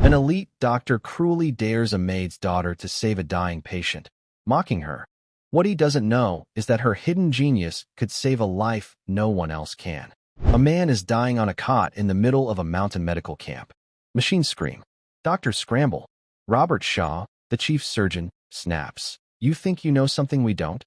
An elite doctor cruelly dares a maid's daughter to save a dying patient, mocking her. What he doesn't know is that her hidden genius could save a life no one else can. A man is dying on a cot in the middle of a mountain medical camp. Machines scream. Doctors scramble. Robert Shaw, the chief surgeon, snaps. You think you know something we don't?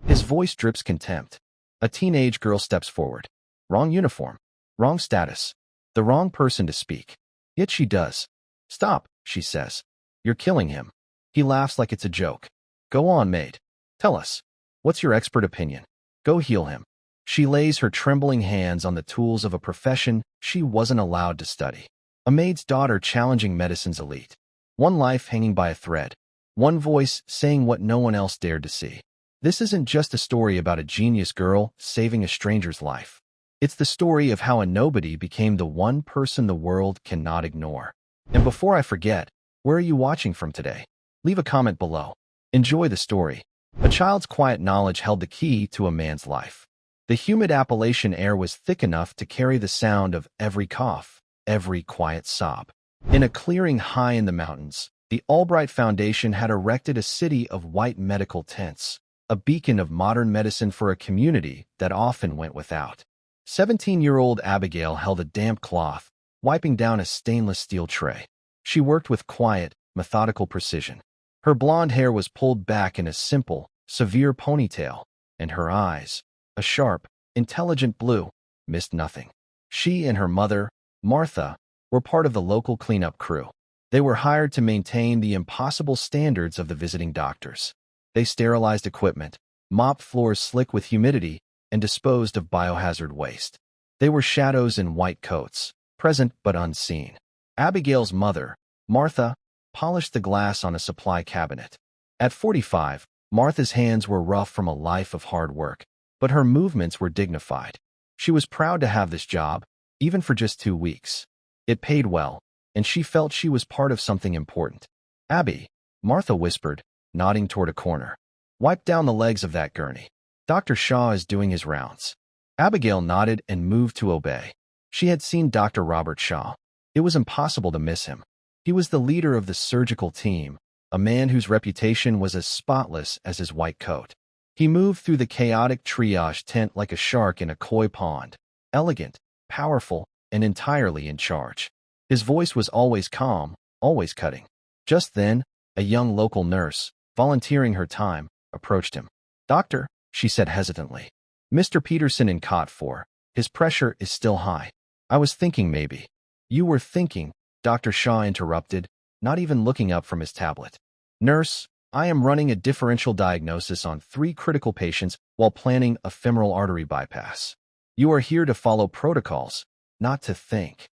His voice drips contempt. A teenage girl steps forward. Wrong uniform. Wrong status. The wrong person to speak. Yet she does. Stop, she says. You're killing him. He laughs like it's a joke. Go on, Maid. Tell us. What's your expert opinion? Go heal him. She lays her trembling hands on the tools of a profession she wasn't allowed to study. A maid's daughter challenging medicine's elite. One life hanging by a thread. One voice saying what no one else dared to see. This isn't just a story about a genius girl saving a stranger's life. It's the story of how a nobody became the one person the world cannot ignore. And before I forget, where are you watching from today? Leave a comment below. Enjoy the story. A child's quiet knowledge held the key to a man's life. The humid Appalachian air was thick enough to carry the sound of every cough, every quiet sob. In a clearing high in the mountains, the Albright Foundation had erected a city of white medical tents, a beacon of modern medicine for a community that often went without. 17-year-old Abigail held a damp cloth, wiping down a stainless steel tray. She worked with quiet, methodical precision. Her blonde hair was pulled back in a simple, severe ponytail, and her eyes, a sharp, intelligent blue, missed nothing. She and her mother, Martha, were part of the local cleanup crew. They were hired to maintain the impossible standards of the visiting doctors. They sterilized equipment, mopped floors slick with humidity, and disposed of biohazard waste. They were shadows in white coats, present but unseen. Abigail's mother, Martha, polished the glass on a supply cabinet. At 45, Martha's hands were rough from a life of hard work, but her movements were dignified. She was proud to have this job, even for just 2 weeks. It paid well, and she felt she was part of something important. Abby, Martha whispered, nodding toward a corner. Wipe down the legs of that gurney. Dr. Shaw is doing his rounds. Abigail nodded and moved to obey. She had seen Dr. Robert Shaw. It was impossible to miss him. He was the leader of the surgical team, a man whose reputation was as spotless as his white coat. He moved through the chaotic triage tent like a shark in a koi pond, elegant, powerful, and entirely in charge. His voice was always calm, always cutting. Just then, a young local nurse, volunteering her time, approached him. Doctor, she said hesitantly. Mr. Peterson in cot 4. His pressure is still high. I was thinking maybe. You were thinking, Dr. Shaw interrupted, not even looking up from his tablet. Nurse, I am running a differential diagnosis on 3 critical patients while planning a femoral artery bypass. You are here to follow protocols, not to think.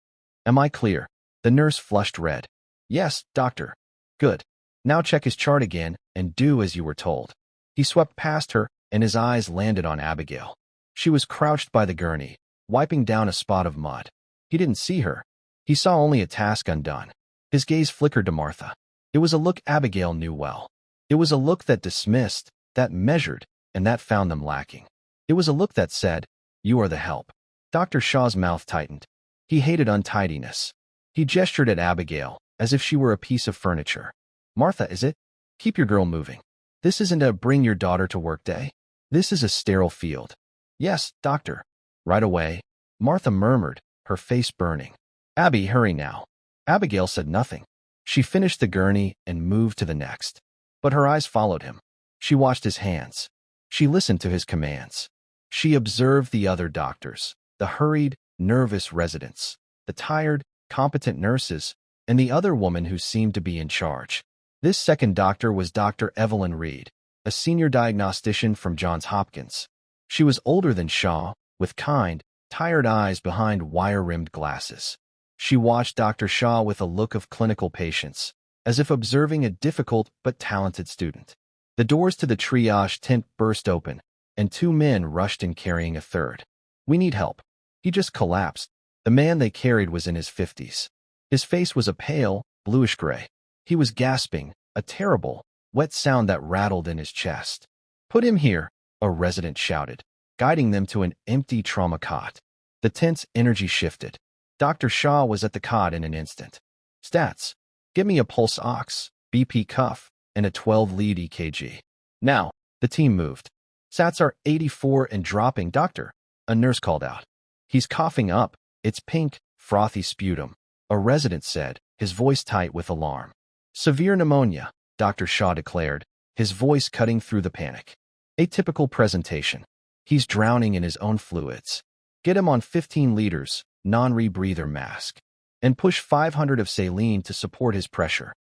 Am I clear? The nurse flushed red. Yes, doctor. Good. Now check his chart again and do as you were told. He swept past her, and his eyes landed on Abigail. She was crouched by the gurney, wiping down a spot of mud. He didn't see her. He saw only a task undone. His gaze flickered to Martha. It was a look Abigail knew well. It was a look that dismissed, that measured, and that found them lacking. It was a look that said, you are the help. Dr. Shaw's mouth tightened. He hated untidiness. He gestured at Abigail, as if she were a piece of furniture. Martha, is it? Keep your girl moving. This isn't a bring your daughter to work day. This is a sterile field. Yes, doctor. Right away. Martha murmured, her face burning. Abby, hurry now. Abigail said nothing. She finished the gurney and moved to the next. But her eyes followed him. She watched his hands. She listened to his commands. She observed the other doctors, the hurried, nervous residents, the tired, competent nurses, and the other woman who seemed to be in charge. This second doctor was Dr. Evelyn Reed, a senior diagnostician from Johns Hopkins. She was older than Shaw, with kind, tired eyes behind wire-rimmed glasses. She watched Dr. Shaw with a look of clinical patience, as if observing a difficult but talented student. The doors to the triage tent burst open, and 2 men rushed in carrying a third. We need help. He just collapsed. The man they carried was in his 50s. His face was a pale, bluish-gray. He was gasping, a terrible, wet sound that rattled in his chest. Put him here, a resident shouted, guiding them to an empty trauma cot. The tent's energy shifted. Dr. Shaw was at the cot in an instant. Stats. Give me a pulse ox, BP cuff, and a 12-lead EKG. Now, the team moved. Sats are 84 and dropping, doctor, a nurse called out. He's coughing up. It's pink, frothy sputum, a resident said, his voice tight with alarm. Severe pneumonia, Dr. Shaw declared, his voice cutting through the panic. Atypical presentation. He's drowning in his own fluids. Get him on 15 liters, non-rebreather mask. And push 500 of saline to support his pressure.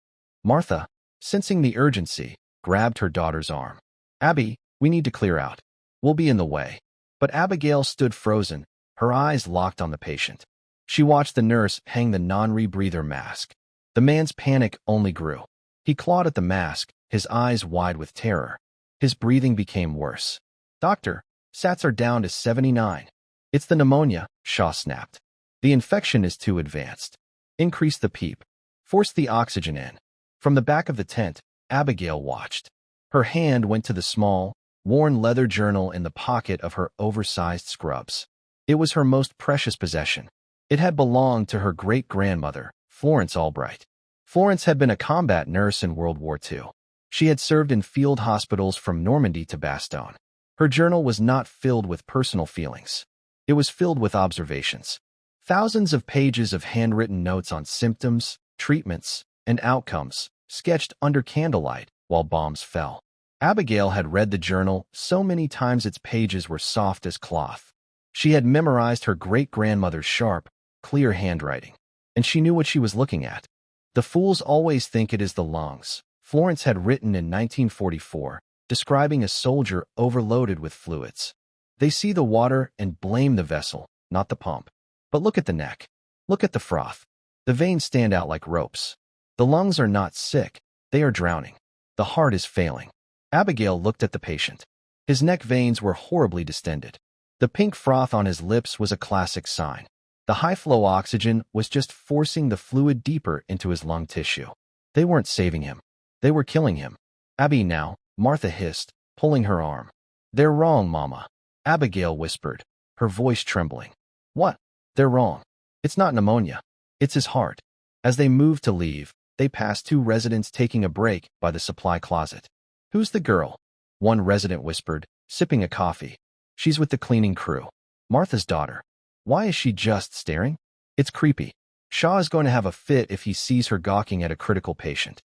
Martha, sensing the urgency, grabbed her daughter's arm. Abby, we need to clear out. We'll be in the way. But Abigail stood frozen, her eyes locked on the patient. She watched the nurse hang the non-rebreather mask. The man's panic only grew. He clawed at the mask, his eyes wide with terror. His breathing became worse. Doctor, Sats are down to 79. It's the pneumonia, Shaw snapped. The infection is too advanced. Increase the PEEP. Force the oxygen in. From the back of the tent, Abigail watched. Her hand went to the small, worn leather journal in the pocket of her oversized scrubs. It was her most precious possession. It had belonged to her great-grandmother, Florence Albright. Florence had been a combat nurse in World War II. She had served in field hospitals from Normandy to Bastogne. Her journal was not filled with personal feelings. It was filled with observations. Thousands of pages of handwritten notes on symptoms, treatments, and outcomes, sketched under candlelight while bombs fell. Abigail had read the journal so many times its pages were soft as cloth. She had memorized her great-grandmother's sharp, clear handwriting, and she knew what she was looking at. The fools always think it is the lungs, Florence had written in 1944, describing a soldier overloaded with fluids. They see the water and blame the vessel, not the pump. But look at the neck. Look at the froth. The veins stand out like ropes. The lungs are not sick, they are drowning. The heart is failing. Abigail looked at the patient. His neck veins were horribly distended. The pink froth on his lips was a classic sign. The high-flow oxygen was just forcing the fluid deeper into his lung tissue. They weren't saving him. They were killing him. Abby now, Martha hissed, pulling her arm. They're wrong, Mama. Abigail whispered, her voice trembling. What? They're wrong. It's not pneumonia. It's his heart. As they moved to leave, they passed two residents taking a break by the supply closet. Who's the girl? One resident whispered, sipping a coffee. She's with the cleaning crew. Martha's daughter. Why is she just staring? It's creepy. Shaw is going to have a fit if he sees her gawking at a critical patient.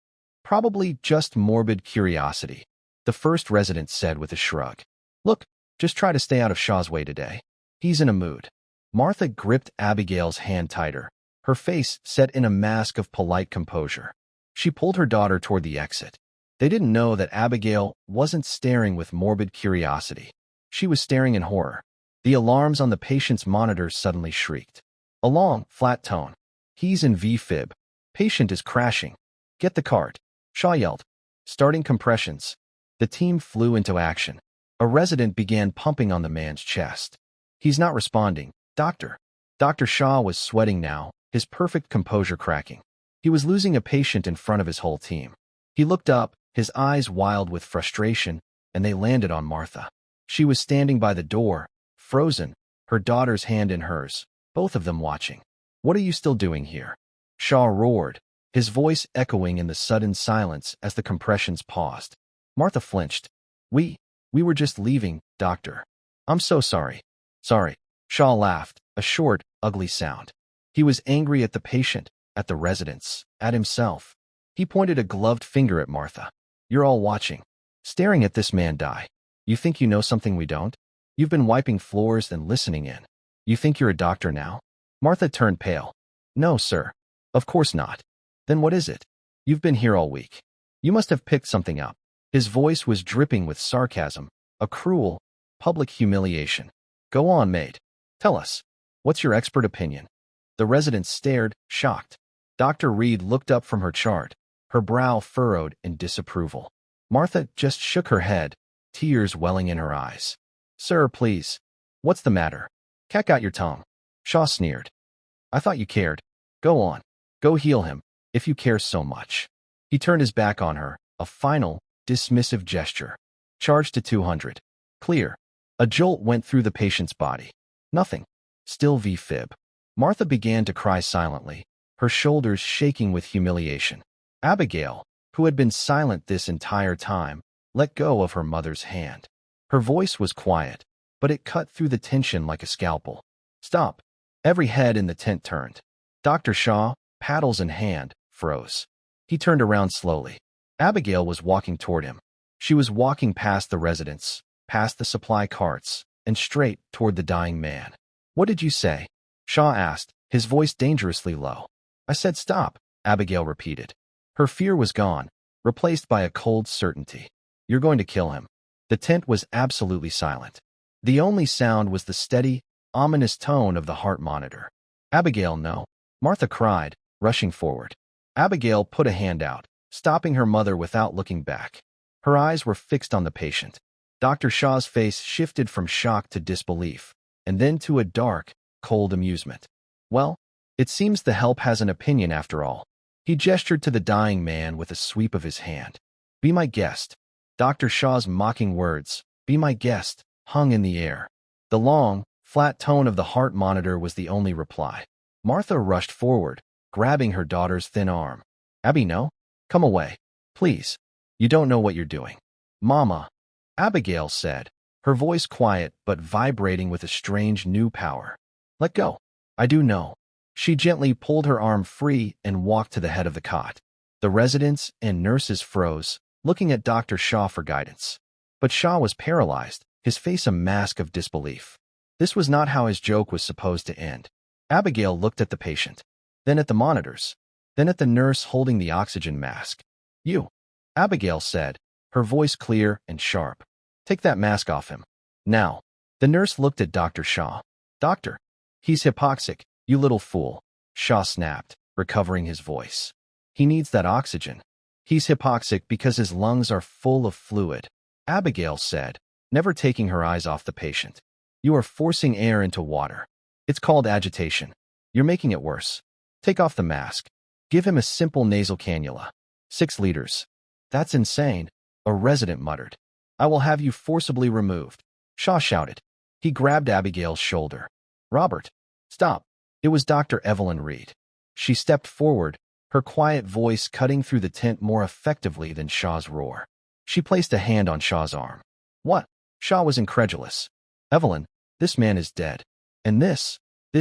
Probably just morbid curiosity, the first resident said with a shrug. Look, just try to stay out of Shaw's way today. He's in a mood. Martha gripped Abigail's hand tighter, her face set in a mask of polite composure. She pulled her daughter toward the exit. They didn't know that Abigail wasn't staring with morbid curiosity. She was staring in horror. The alarms on the patient's monitor suddenly shrieked. A long, flat tone. He's in V-fib. Patient is crashing. Get the cart. Shaw yelled. Starting compressions. The team flew into action. A resident began pumping on the man's chest. He's not responding. Doctor. Dr. Shaw was sweating now, his perfect composure cracking. He was losing a patient in front of his whole team. He looked up, his eyes wild with frustration, and they landed on Martha. She was standing by the door, frozen, her daughter's hand in hers, both of them watching. What are you still doing here? Shaw roared, his voice echoing in the sudden silence as the compressions paused. Martha flinched. We were just leaving, doctor. I'm so sorry. Sorry. Shaw laughed, a short, ugly sound. He was angry at the patient, at the residents, at himself. He pointed a gloved finger at Martha. You're all watching, staring at this man die. You think you know something we don't? You've been wiping floors and listening in. You think you're a doctor now? Martha turned pale. No, sir. Of course not. Then what is it? You've been here all week. You must have picked something up. His voice was dripping with sarcasm, a cruel, public humiliation. Go on, Maid. Tell us. What's your expert opinion? The resident stared, shocked. Dr. Reed looked up from her chart, her brow furrowed in disapproval. Martha just shook her head, tears welling in her eyes. Sir, please. What's the matter? Cat got your tongue. Shaw sneered. I thought you cared. Go on. Go heal him, if you care so much. He turned his back on her, a final, dismissive gesture. Charge to 200. Clear. A jolt went through the patient's body. Nothing. Still V-fib. Martha began to cry silently, her shoulders shaking with humiliation. Abigail, who had been silent this entire time, let go of her mother's hand. Her voice was quiet, but it cut through the tension like a scalpel. Stop. Every head in the tent turned. Dr. Shaw, paddles in hand, froze. He turned around slowly. Abigail was walking toward him. She was walking past the residents, past the supply carts, and straight toward the dying man. What did you say? Shaw asked, his voice dangerously low. I said stop, Abigail repeated. Her fear was gone, replaced by a cold certainty. You're going to kill him. The tent was absolutely silent. The only sound was the steady, ominous tone of the heart monitor. Abigail, no. Martha cried, rushing forward. Abigail put a hand out, stopping her mother without looking back. Her eyes were fixed on the patient. Dr. Shaw's face shifted from shock to disbelief, and then to a dark, cold amusement. Well, it seems the help has an opinion after all. He gestured to the dying man with a sweep of his hand. Be my guest. Dr. Shaw's mocking words, be my guest, hung in the air. The long, flat tone of the heart monitor was the only reply. Martha rushed forward, grabbing her daughter's thin arm. Abby, no. Come away. Please. You don't know what you're doing. Mama, Abigail said, her voice quiet but vibrating with a strange new power. Let go. I do know. She gently pulled her arm free and walked to the head of the cot. The residents and nurses froze, looking at Dr. Shaw for guidance. But Shaw was paralyzed, his face a mask of disbelief. This was not how his joke was supposed to end. Abigail looked at the patient, then at the monitors, then at the nurse holding the oxygen mask. You, Abigail said, her voice clear and sharp. Take that mask off him. Now. The nurse looked at Dr. Shaw. Doctor, he's hypoxic, you little fool. Shaw snapped, recovering his voice. He needs that oxygen. He's hypoxic because his lungs are full of fluid, Abigail said, never taking her eyes off the patient. You are forcing air into water. It's called agitation. You're making it worse. Take off the mask. Give him a simple nasal cannula. 6 liters. That's insane, a resident muttered. I will have you forcibly removed. Shaw shouted. He grabbed Abigail's shoulder. Robert, stop. It was Dr. Evelyn Reed. She stepped forward, her quiet voice cutting through the tent more effectively than Shaw's roar. She placed a hand on Shaw's arm. What? Shaw was incredulous. Evelyn, this man is dead. And this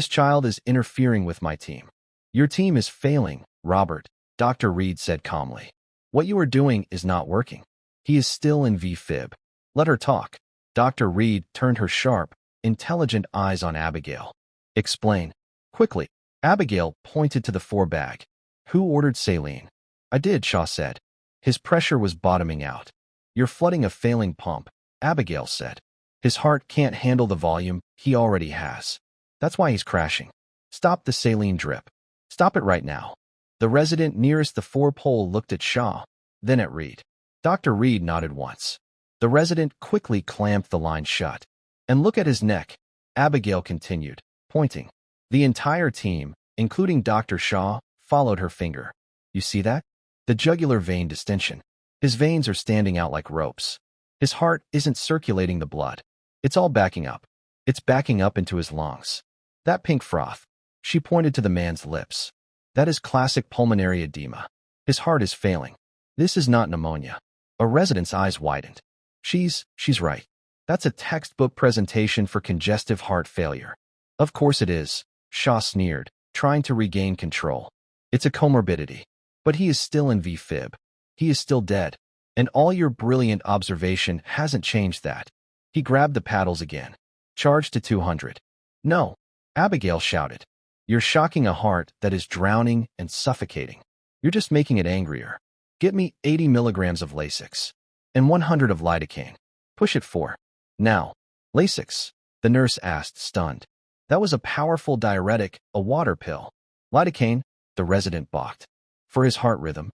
child is interfering with my team. Your team is failing, Robert, Dr. Reed said calmly. What you are doing is not working. He is still in VFib. Let her talk. Dr. Reed turned her sharp, intelligent eyes on Abigail. Explain. Quickly. Abigail pointed to the 4-bag. Who ordered saline? I did, Shaw said. His pressure was bottoming out. You're flooding a failing pump, Abigail said. His heart can't handle the volume he already has. That's why he's crashing. Stop the saline drip. Stop it right now. The resident nearest the 4-pole looked at Shaw, then at Reed. Dr. Reed nodded once. The resident quickly clamped the line shut. And look at his neck, Abigail continued, pointing. The entire team, including Dr. Shaw, followed her finger. You see that? The jugular vein distension. His veins are standing out like ropes. His heart isn't circulating the blood. It's all backing up. It's backing up into his lungs. That pink froth. She pointed to the man's lips. That is classic pulmonary edema. His heart is failing. This is not pneumonia. A resident's eyes widened. She's right. That's a textbook presentation for congestive heart failure. Of course it is, Shaw sneered, trying to regain control. It's a comorbidity. But he is still in VFib. He is still dead. And all your brilliant observation hasn't changed that. He grabbed the paddles again. Charge to 200. No, Abigail shouted. You're shocking a heart that is drowning and suffocating. You're just making it angrier. Get me 80 milligrams of Lasix. And 100 of lidocaine. Push it 4. Now. Lasix, the nurse asked, stunned. That was a powerful diuretic, a water pill. Lidocaine, the resident balked. For his heart rhythm.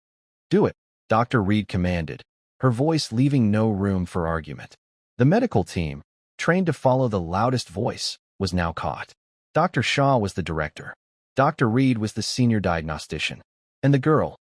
Do it, Dr. Reed commanded, her voice leaving no room for argument. The medical team, trained to follow the loudest voice, was now caught. Dr. Shaw was the director. Dr. Reed was the senior diagnostician. And the girl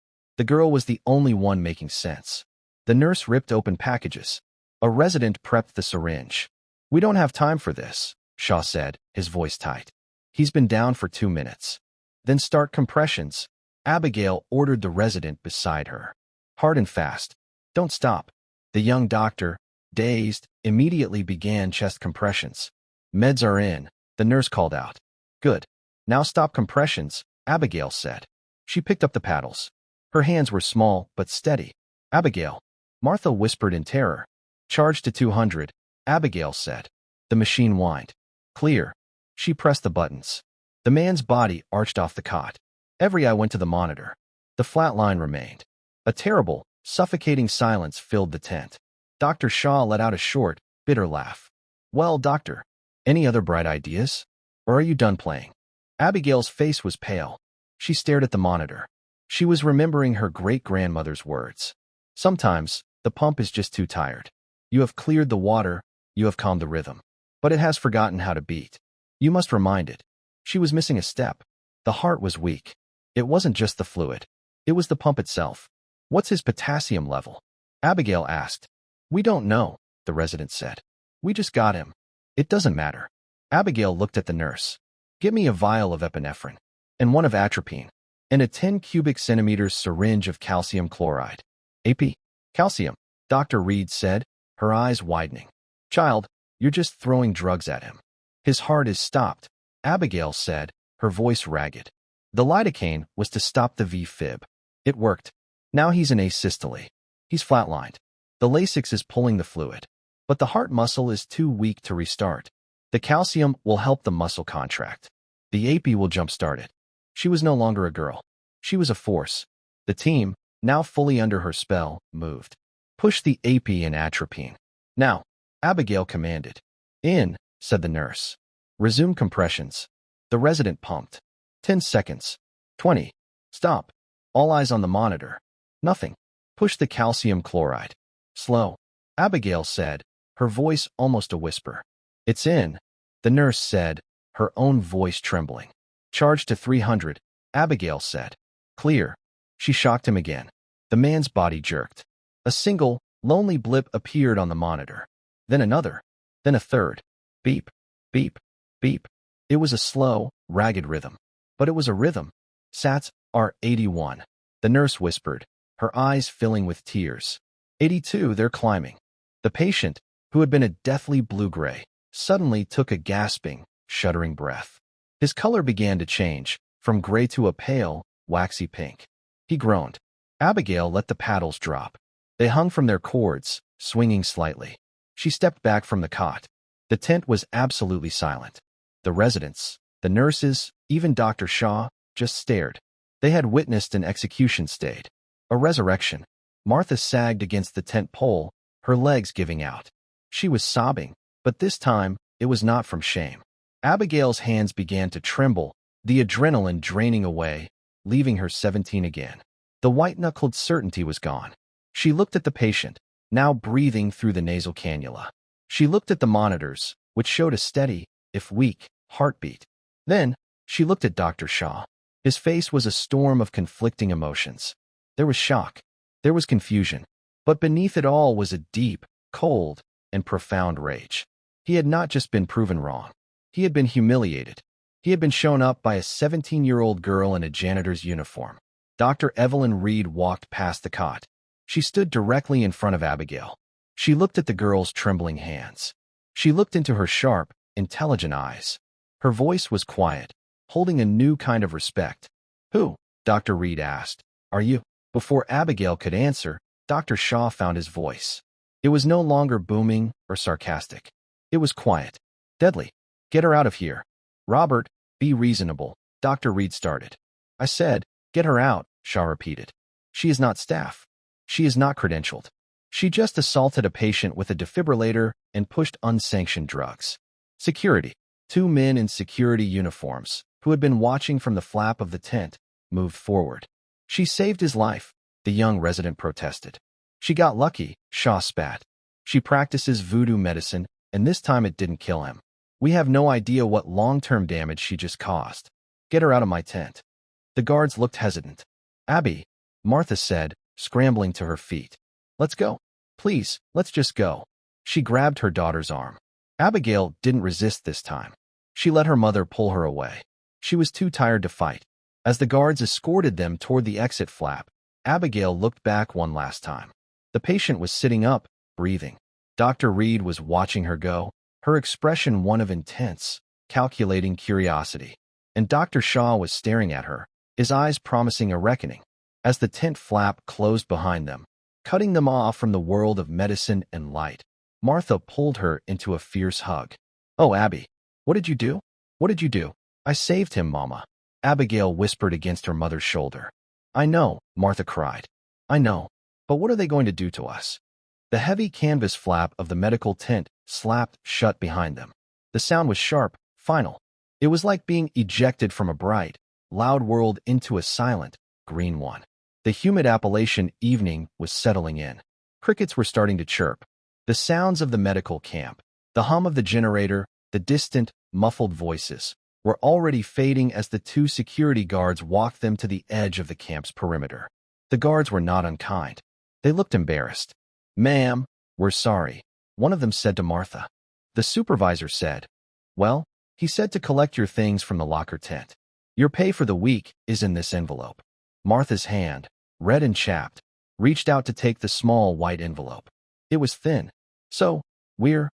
was the only one making sense. The nurse ripped open packages. A resident prepped the syringe. We don't have time for this, Shaw said, his voice tight. He's been down for 2 minutes. Then start compressions, Abigail ordered the resident beside her. Hard and fast. Don't stop. The young doctor, dazed, immediately began chest compressions. Meds are in, the nurse called out. Good. Now stop compressions, Abigail said. She picked up the paddles. Her hands were small but steady. Abigail. Martha whispered in terror. Charge to 200, Abigail said. The machine whined. Clear. She pressed the buttons. The man's body arched off the cot. Every eye went to the monitor. The flat line remained. A terrible, suffocating silence filled the tent. Dr. Shaw let out a short, bitter laugh. Well, doctor, any other bright ideas? Or are you done playing? Abigail's face was pale. She stared at the monitor. She was remembering her great-grandmother's words. Sometimes, the pump is just too tired. You have cleared the water, you have calmed the rhythm. But it has forgotten how to beat. You must remind it. She was missing a step. The heart was weak. It wasn't just the fluid. It was the pump itself. What's his potassium level? Abigail asked. We don't know, the resident said. We just got him. It doesn't matter. Abigail looked at the nurse. Get me a vial of epinephrine, and one of atropine, and a 10 cubic centimeters syringe of calcium chloride. AP? Calcium, Dr. Reed said, her eyes widening. Child, you're just throwing drugs at him. His heart is stopped, Abigail said, her voice ragged. The lidocaine was to stop the V-fib. It worked. Now he's in asystole. He's flatlined. The Lasix is pulling the fluid. But the heart muscle is too weak to restart. The calcium will help the muscle contract. The AP will jumpstart it. She was no longer a girl. She was a force. The team, now fully under her spell, moved. Push the AP and atropine. Now, Abigail commanded. In, said the nurse. Resume compressions. The resident pumped. 10 seconds. 20. Stop. All eyes on the monitor. Nothing. Push the calcium chloride. Slow. Abigail said, her voice almost a whisper. It's in, the nurse said, her own voice trembling. Charge to 300, Abigail said. Clear. She shocked him again. The man's body jerked. A single, lonely blip appeared on the monitor. Then another. Then a third. Beep, beep, beep. It was a slow, ragged rhythm. But it was a rhythm. Sats are 81. The nurse whispered, her eyes filling with tears. 82, they're climbing. The patient, who had been a deathly blue-gray, suddenly took a gasping, shuddering breath. His color began to change, from gray to a pale, waxy pink. He groaned. Abigail let the paddles drop. They hung from their cords, swinging slightly. She stepped back from the cot. The tent was absolutely silent. The residents, the nurses, even Dr. Shaw, just stared. They had witnessed an execution stayed. A resurrection. Martha sagged against the tent pole, her legs giving out. She was sobbing, but this time, it was not from shame. Abigail's hands began to tremble, the adrenaline draining away, leaving her 17 again. The white-knuckled certainty was gone. She looked at the patient, now breathing through the nasal cannula. She looked at the monitors, which showed a steady, if weak, heartbeat. Then, she looked at Dr. Shaw. His face was a storm of conflicting emotions. There was shock. There was confusion. But beneath it all was a deep, cold, and profound rage. He had not just been proven wrong. He had been humiliated. He had been shown up by a 17-year-old girl in a janitor's uniform. Dr. Evelyn Reed walked past the cot. She stood directly in front of Abigail. She looked at the girl's trembling hands. She looked into her sharp, intelligent eyes. Her voice was quiet, holding a new kind of respect. Who? Dr. Reed asked. Are you? Before Abigail could answer, Dr. Shaw found his voice. It was no longer booming or sarcastic. It was quiet. Deadly. Get her out of here. Robert, be reasonable, Dr. Reed started. I said, get her out, Shaw repeated. She is not staff. She is not credentialed. She just assaulted a patient with a defibrillator and pushed unsanctioned drugs. Security. 2 men in security uniforms, who had been watching from the flap of the tent, moved forward. She saved his life, the young resident protested. She got lucky, Shaw spat. She practices voodoo medicine, and this time it didn't kill him. We have no idea what long-term damage she just caused. Get her out of my tent. The guards looked hesitant. Abby, Martha said, scrambling to her feet. Let's go. Please, let's just go. She grabbed her daughter's arm. Abigail didn't resist this time. She let her mother pull her away. She was too tired to fight. As the guards escorted them toward the exit flap, Abigail looked back one last time. The patient was sitting up, breathing. Dr. Reed was watching her go, her expression one of intense, calculating curiosity. And Dr. Shaw was staring at her, his eyes promising a reckoning. As the tent flap closed behind them, cutting them off from the world of medicine and light, Martha pulled her into a fierce hug. "Oh, Abby, what did you do? What did you do?" "I saved him, Mama," Abigail whispered against her mother's shoulder. "I know," Martha cried. "I know. But what are they going to do to us?" The heavy canvas flap of the medical tent slapped shut behind them. The sound was sharp, final. It was like being ejected from a bright, loud world into a silent, green one. The humid Appalachian evening was settling in. Crickets were starting to chirp. The sounds of the medical camp, the hum of the generator, the distant, muffled voices, were already fading as the two security guards walked them to the edge of the camp's perimeter. The guards were not unkind. They looked embarrassed. "Ma'am, we're sorry," one of them said to Martha. The supervisor said, "Well, he said to collect your things from the locker tent. Your pay for the week is in this envelope." Martha's hand, red and chapped, reached out to take the small white envelope. It was thin. "So, we're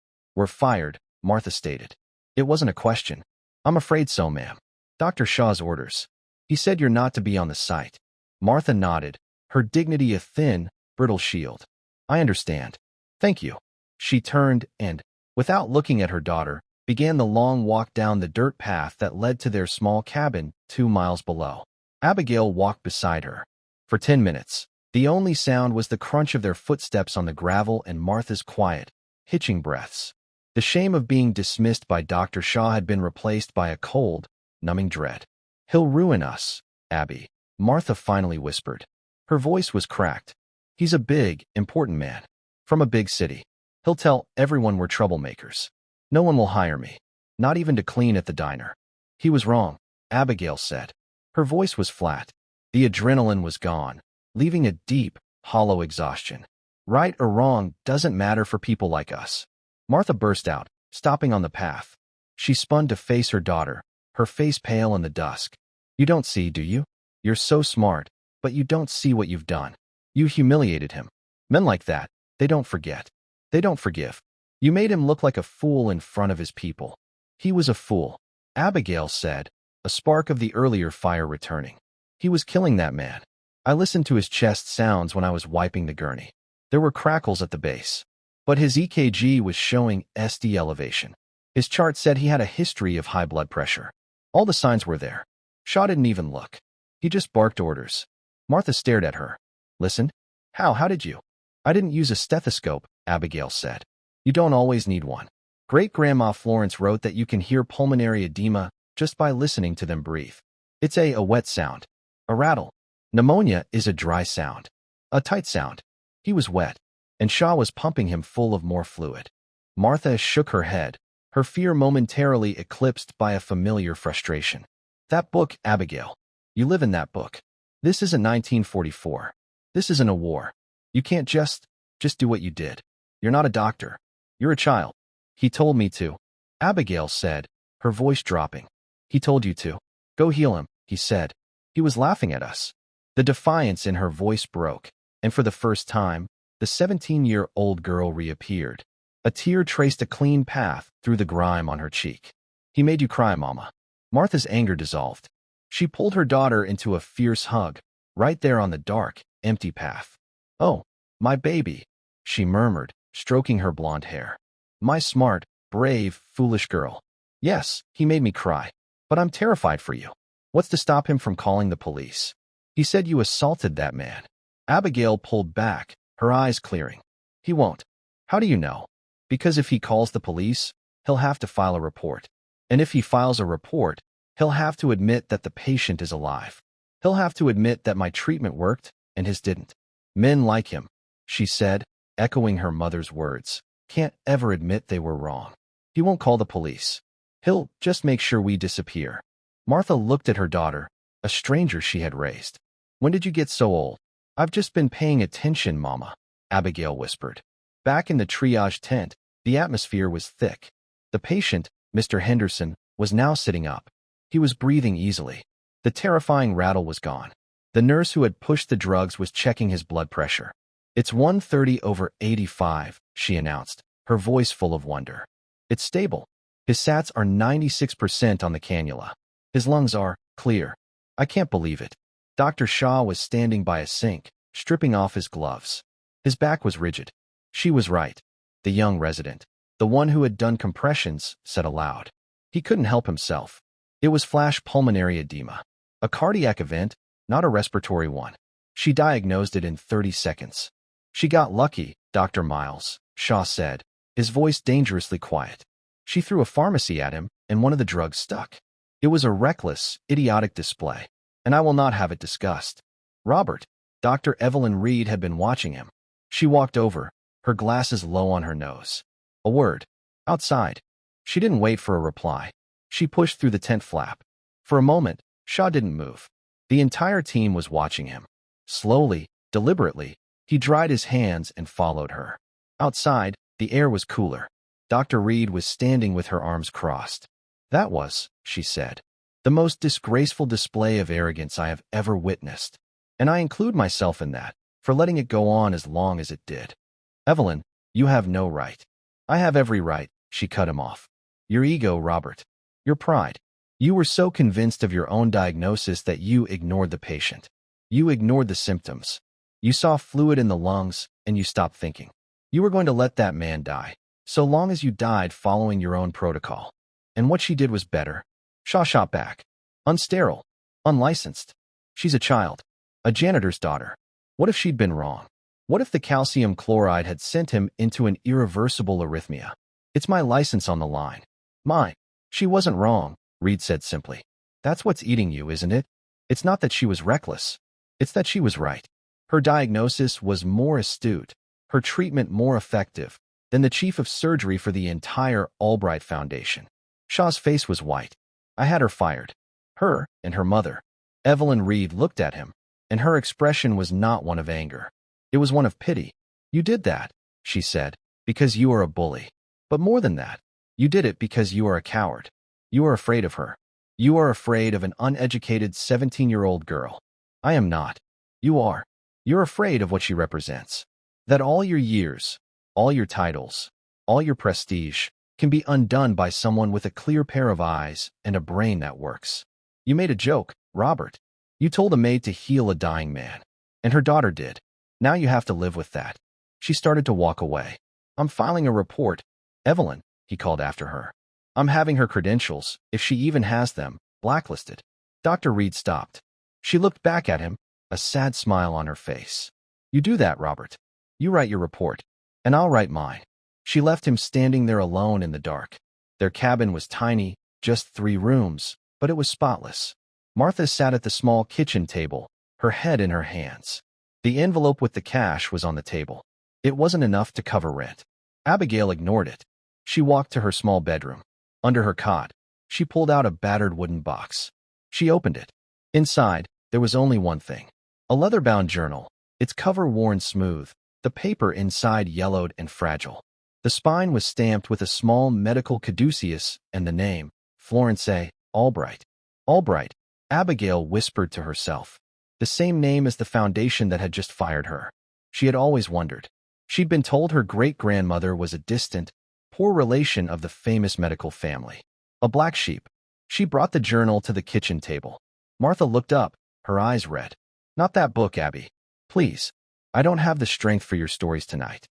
fired," Martha stated. It wasn't a question. "I'm afraid so, ma'am. Dr. Shaw's orders. He said you're not to be on the site." Martha nodded, her dignity a thin, brittle shield. "I understand. Thank you." She turned and, without looking at her daughter, began the long walk down the dirt path that led to their small cabin 2 miles below. Abigail walked beside her. For 10 minutes, the only sound was the crunch of their footsteps on the gravel and Martha's quiet, hitching breaths. The shame of being dismissed by Dr. Shaw had been replaced by a cold, numbing dread. "He'll ruin us, Abby," Martha finally whispered. Her voice was cracked. "He's a big, important man. From a big city. He'll tell everyone we're troublemakers. No one will hire me. Not even to clean at the diner." "He was wrong," Abigail said. Her voice was flat. The adrenaline was gone, leaving a deep, hollow exhaustion. "Right or wrong doesn't matter for people like us." Martha burst out, stopping on the path. She spun to face her daughter, her face pale in the dusk. "You don't see, do you? You're so smart, but you don't see what you've done. You humiliated him. Men like that, they don't forget. They don't forgive. You made him look like a fool in front of his people." "He was a fool," Abigail said, a spark of the earlier fire returning. "He was killing that man. I listened to his chest sounds when I was wiping the gurney. There were crackles at the base. But his EKG was showing SD elevation. His chart said he had a history of high blood pressure. All the signs were there. Shaw didn't even look. He just barked orders." Martha stared at her. "Listened? How did you?" "I didn't use a stethoscope," Abigail said. "You don't always need one. Great-Grandma Florence wrote that you can hear pulmonary edema just by listening to them breathe. It's a wet sound. A rattle. Pneumonia is a dry sound. A tight sound. He was wet, and Shaw was pumping him full of more fluid." Martha shook her head, her fear momentarily eclipsed by a familiar frustration. "That book, Abigail. You live in that book. This isn't 1944. This isn't a war. You can't just do what you did. You're not a doctor. You're a child." "He told me to," Abigail said, her voice dropping. "He told you to. Go heal him," he said. "He was laughing at us." The defiance in her voice broke, and for the first time, the 17-year-old girl reappeared. A tear traced a clean path through the grime on her cheek. "He made you cry, Mama." Martha's anger dissolved. She pulled her daughter into a fierce hug, right there on the dark, empty path. "Oh, my baby," she murmured, stroking her blonde hair. "My smart, brave, foolish girl. Yes, he made me cry. But I'm terrified for you. What's to stop him from calling the police? He said you assaulted that man." Abigail pulled back, her eyes clearing. "He won't." "How do you know?" "Because if he calls the police, he'll have to file a report. And if he files a report, he'll have to admit that the patient is alive. He'll have to admit that my treatment worked and his didn't. Men like him," she said, echoing her mother's words, "can't ever admit they were wrong. He won't call the police. He'll just make sure we disappear." Martha looked at her daughter, a stranger she had raised. "When did you get so old?" "I've just been paying attention, Mama," Abigail whispered. Back in the triage tent, the atmosphere was thick. The patient, Mr. Henderson, was now sitting up. He was breathing easily. The terrifying rattle was gone. The nurse who had pushed the drugs was checking his blood pressure. "It's 130/85, she announced, her voice full of wonder. "It's stable. His sats are 96% on the cannula. His lungs are clear. I can't believe it." Dr. Shaw was standing by a sink, stripping off his gloves. His back was rigid. She was right. The young resident, the one who had done compressions, said aloud. He couldn't help himself. It was flash pulmonary edema. A cardiac event, not a respiratory one. She diagnosed it in 30 seconds. "She got lucky, Dr. Miles," Shaw said, his voice dangerously quiet. "She threw a pharmacy at him, and one of the drugs stuck. It was a reckless, idiotic display, and I will not have it discussed." Robert, Dr. Evelyn Reed had been watching him. She walked over, her glasses low on her nose. "A word. Outside." She didn't wait for a reply. She pushed through the tent flap. For a moment, Shaw didn't move. The entire team was watching him. Slowly, deliberately, he dried his hands and followed her. Outside, the air was cooler. Dr. Reed was standing with her arms crossed. "That was," she said, "the most disgraceful display of arrogance I have ever witnessed. And I include myself in that, for letting it go on as long as it did. Evelyn, you have no right." "I have every right," she cut him off. "Your ego, Robert. Your pride. You were so convinced of your own diagnosis that you ignored the patient. You ignored the symptoms. You saw fluid in the lungs, and you stopped thinking. You were going to let that man die, so long as you died following your own protocol. And what she did was better." Shaw shot back. "Unsterile. Unlicensed. She's a child. A janitor's daughter. What if she'd been wrong? What if the calcium chloride had sent him into an irreversible arrhythmia? It's my license on the line. Mine." "She wasn't wrong," Reed said simply. "That's what's eating you, isn't it? It's not that she was reckless. It's that she was right. Her diagnosis was more astute, her treatment more effective, than the chief of surgery for the entire Albright Foundation." Shaw's face was white. "I had her fired. Her and her mother." Evelyn Reed looked at him, and her expression was not one of anger. It was one of pity. "You did that," she said, "because you are a bully. But more than that, you did it because you are a coward. You are afraid of her. You are afraid of an uneducated 17-year-old girl. I am not. You are. You're afraid of what she represents. That all your years, all your titles, all your prestige can be undone by someone with a clear pair of eyes and a brain that works. You made a joke, Robert. You told a maid to heal a dying man, and her daughter did. Now you have to live with that." She started to walk away. "I'm filing a report. Evelyn," he called after her. "I'm having her credentials, if she even has them, blacklisted." Dr. Reed stopped. She looked back at him, a sad smile on her face. "You do that, Robert. You write your report, and I'll write mine." She left him standing there alone in the dark. Their cabin was tiny, just 3 rooms, but it was spotless. Martha sat at the small kitchen table, her head in her hands. The envelope with the cash was on the table. It wasn't enough to cover rent. Abigail ignored it. She walked to her small bedroom. Under her cot, she pulled out a battered wooden box. She opened it. Inside, there was only one thing. A leather-bound journal, its cover worn smooth, the paper inside yellowed and fragile. The spine was stamped with a small medical caduceus and the name, Florence A. Albright. Albright, Abigail whispered to herself. The same name as the foundation that had just fired her. She had always wondered. She'd been told her great-grandmother was a distant, poor relation of the famous medical family. A black sheep. She brought the journal to the kitchen table. Martha looked up, her eyes red. "Not that book, Abby. Please. I don't have the strength for your stories tonight."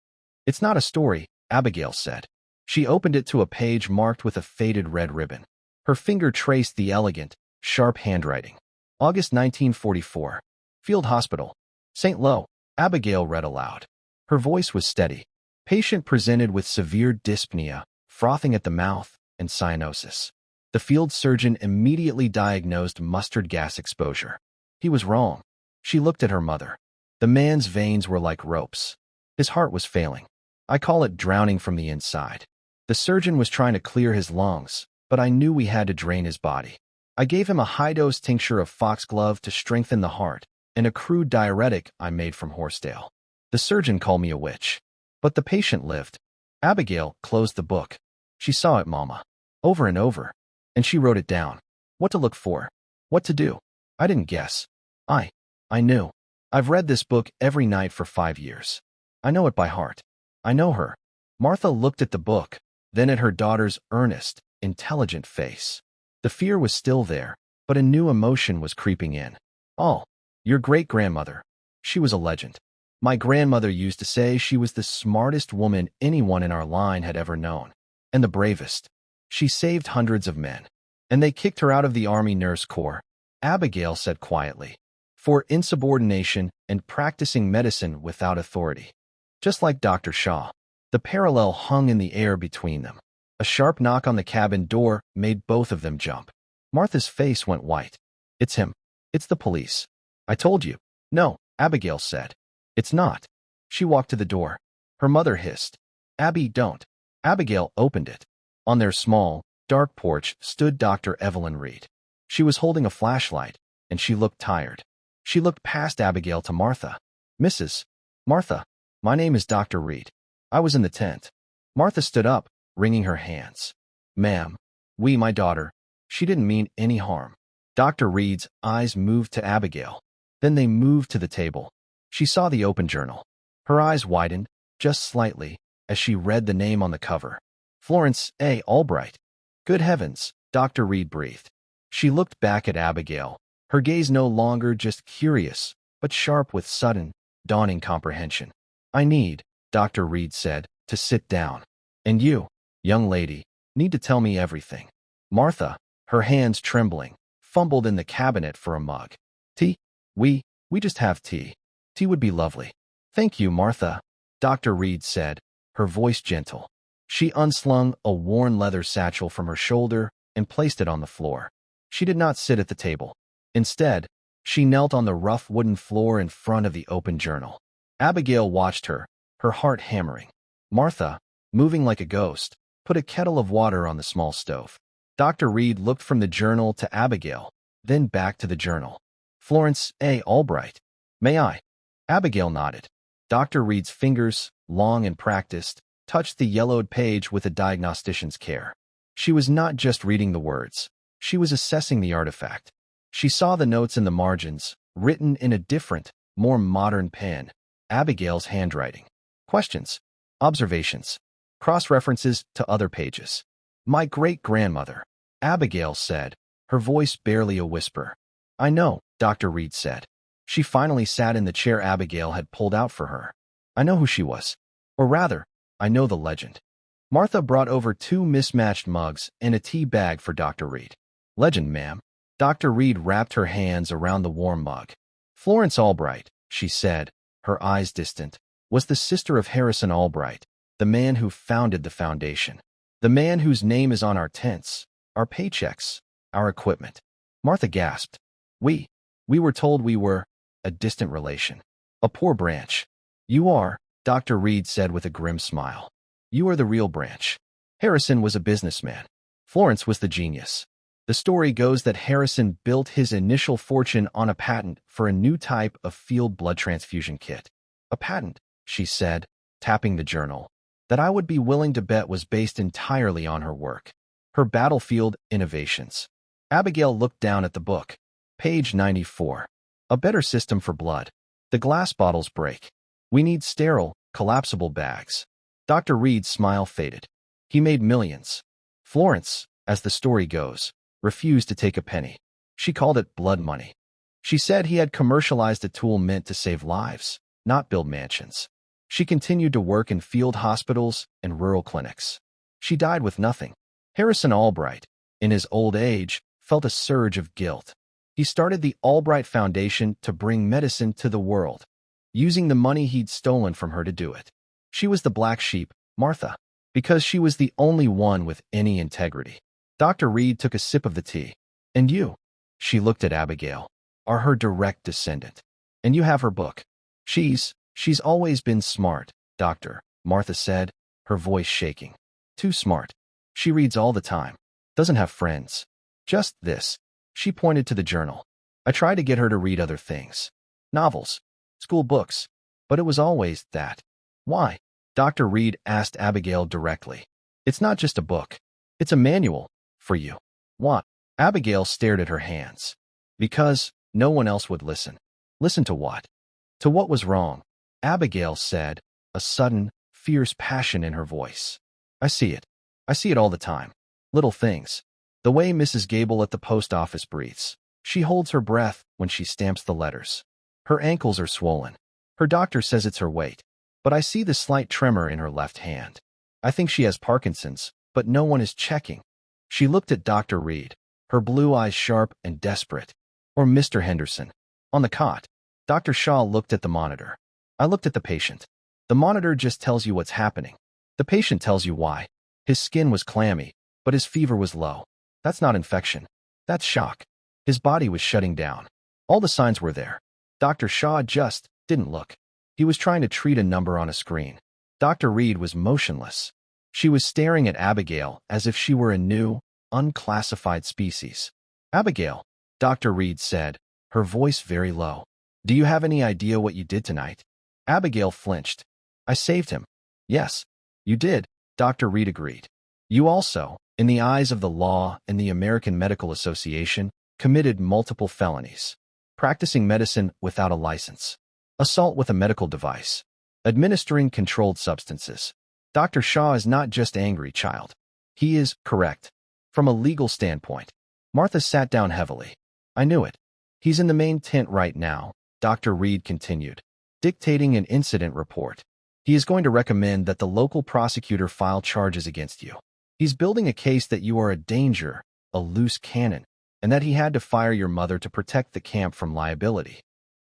"It's not a story," Abigail said. She opened it to a page marked with a faded red ribbon. Her finger traced the elegant, sharp handwriting. "August 1944. Field Hospital. St. Lo." Abigail read aloud. Her voice was steady. "Patient presented with severe dyspnea, frothing at the mouth, and cyanosis. The field surgeon immediately diagnosed mustard gas exposure." He was wrong. She looked at her mother. The man's veins were like ropes. His heart was failing. "I call it drowning from the inside. The surgeon was trying to clear his lungs, but I knew we had to drain his body. I gave him a high-dose tincture of foxglove to strengthen the heart, and a crude diuretic I made from horsetail. The surgeon called me a witch. But the patient lived." Abigail closed the book. She saw it, Mama. Over and over. And she wrote it down. What to look for. What to do. I didn't guess. I I knew. I've read this book every night for 5 years. I know it by heart. I know her. Martha looked at the book, then at her daughter's earnest, intelligent face. The fear was still there, but a new emotion was creeping in. Oh, your great-grandmother. She was a legend. My grandmother used to say she was the smartest woman anyone in our line had ever known, and the bravest. She saved hundreds of men. And they kicked her out of the Army Nurse Corps, Abigail said quietly, for insubordination and practicing medicine without authority. Just like Dr. Shaw. The parallel hung in the air between them. A sharp knock on the cabin door made both of them jump. Martha's face went white. It's him. It's the police. I told you. No, Abigail said. It's not. She walked to the door. Her mother hissed. Abby, don't. Abigail opened it. On their small, dark porch stood Dr. Evelyn Reed. She was holding a flashlight, and she looked tired. She looked past Abigail to Martha. Mrs. Martha, my name is Dr. Reed. I was in the tent. Martha stood up, wringing her hands. Ma'am, my daughter. She didn't mean any harm. Dr. Reed's eyes moved to Abigail. Then they moved to the table. She saw the open journal. Her eyes widened, just slightly, as she read the name on the cover. Florence A. Albright. Good heavens, Dr. Reed breathed. She looked back at Abigail, her gaze no longer just curious, but sharp with sudden, dawning comprehension. I need, Dr. Reed said, to sit down. And you, young lady, need to tell me everything. Martha, her hands trembling, fumbled in the cabinet for a mug. Tea? We just have tea. Tea would be lovely. Thank you, Martha, Dr. Reed said, her voice gentle. She unslung a worn leather satchel from her shoulder and placed it on the floor. She did not sit at the table. Instead, she knelt on the rough wooden floor in front of the open journal. Abigail watched her, her heart hammering. Martha, moving like a ghost, put a kettle of water on the small stove. Dr. Reed looked from the journal to Abigail, then back to the journal. Florence A. Albright. May I? Abigail nodded. Dr. Reed's fingers, long and practiced, touched the yellowed page with a diagnostician's care. She was not just reading the words. She was assessing the artifact. She saw the notes in the margins, written in a different, more modern pen, Abigail's handwriting. Questions, observations, cross-references to other pages. My great-grandmother, Abigail said, her voice barely a whisper. I know, Dr. Reed said. She finally sat in the chair Abigail had pulled out for her. I know who she was. Or rather, I know the legend. Martha brought over 2 mismatched mugs and a tea bag for Dr. Reed. Legend, ma'am. Dr. Reed wrapped her hands around the warm mug. Florence Albright, she said, her eyes distant, was the sister of Harrison Albright, the man who founded the foundation. The man whose name is on our tents, our paychecks, our equipment. Martha gasped. We were told we were a distant relation, a poor branch. You are, Dr. Reed said with a grim smile. You are the real branch. Harrison was a businessman. Florence was the genius. The story goes that Harrison built his initial fortune on a patent for a new type of field blood transfusion kit. A patent, she said, tapping the journal, that I would be willing to bet was based entirely on her work, her battlefield innovations. Abigail looked down at the book. Page 94. A better system for blood. The glass bottles break. We need sterile, collapsible bags. Dr. Reed's smile faded. He made millions. Florence, as the story goes, refused to take a penny. She called it blood money. She said he had commercialized a tool meant to save lives, not build mansions. She continued to work in field hospitals and rural clinics. She died with nothing. Harrison Albright, in his old age, felt a surge of guilt. He started the Albright Foundation to bring medicine to the world, using the money he'd stolen from her to do it. She was the black sheep, Martha, because she was the only one with any integrity. Dr. Reed took a sip of the tea. And you, she looked at Abigail, are her direct descendant. And you have her book. She's always been smart, Doctor, Martha said, her voice shaking. Too smart. She reads all the time. Doesn't have friends. Just this. She pointed to the journal. I tried to get her to read other things. Novels. School books. But it was always that. Why? Dr. Reed asked Abigail directly. It's not just a book. It's a manual. For you. What? Abigail stared at her hands. Because, No one else would listen. Listen to what? To what was wrong? Abigail said, a sudden, fierce passion in her voice. I see it. I see it all the time. Little things. The way Mrs. Gable at the post office breathes. She holds her breath when she stamps the letters. Her ankles are swollen. Her doctor says it's her weight. But I see the slight tremor in her left hand. I think she has Parkinson's, but no one is checking. She looked at Dr. Reed, her blue eyes sharp and desperate. Or Mr. Henderson. On the cot. Dr. Shaw looked at the monitor. I looked at the patient. The monitor just tells you what's happening. The patient tells you why. His skin was clammy, but his fever was low. That's not infection. That's shock. His body was shutting down. All the signs were there. Dr. Shaw just didn't look. He was trying to treat a number on a screen. Dr. Reed was motionless. She was staring at Abigail as if she were a new, unclassified species. Abigail, Dr. Reed said, her voice very low. Do you have any idea what you did tonight? Abigail flinched. I saved him. Yes, you did, Dr. Reed agreed. You also, in the eyes of the law and the American Medical Association, committed multiple felonies. Practicing medicine without a license. Assault with a medical device. Administering controlled substances. Dr. Shaw is not just angry, child. He is correct. From a legal standpoint. Martha sat down heavily. I knew it. He's in the main tent right now, Dr. Reed continued, dictating an incident report. He is going to recommend that the local prosecutor file charges against you. He's building a case that you are a danger, a loose cannon, and that he had to fire your mother to protect the camp from liability.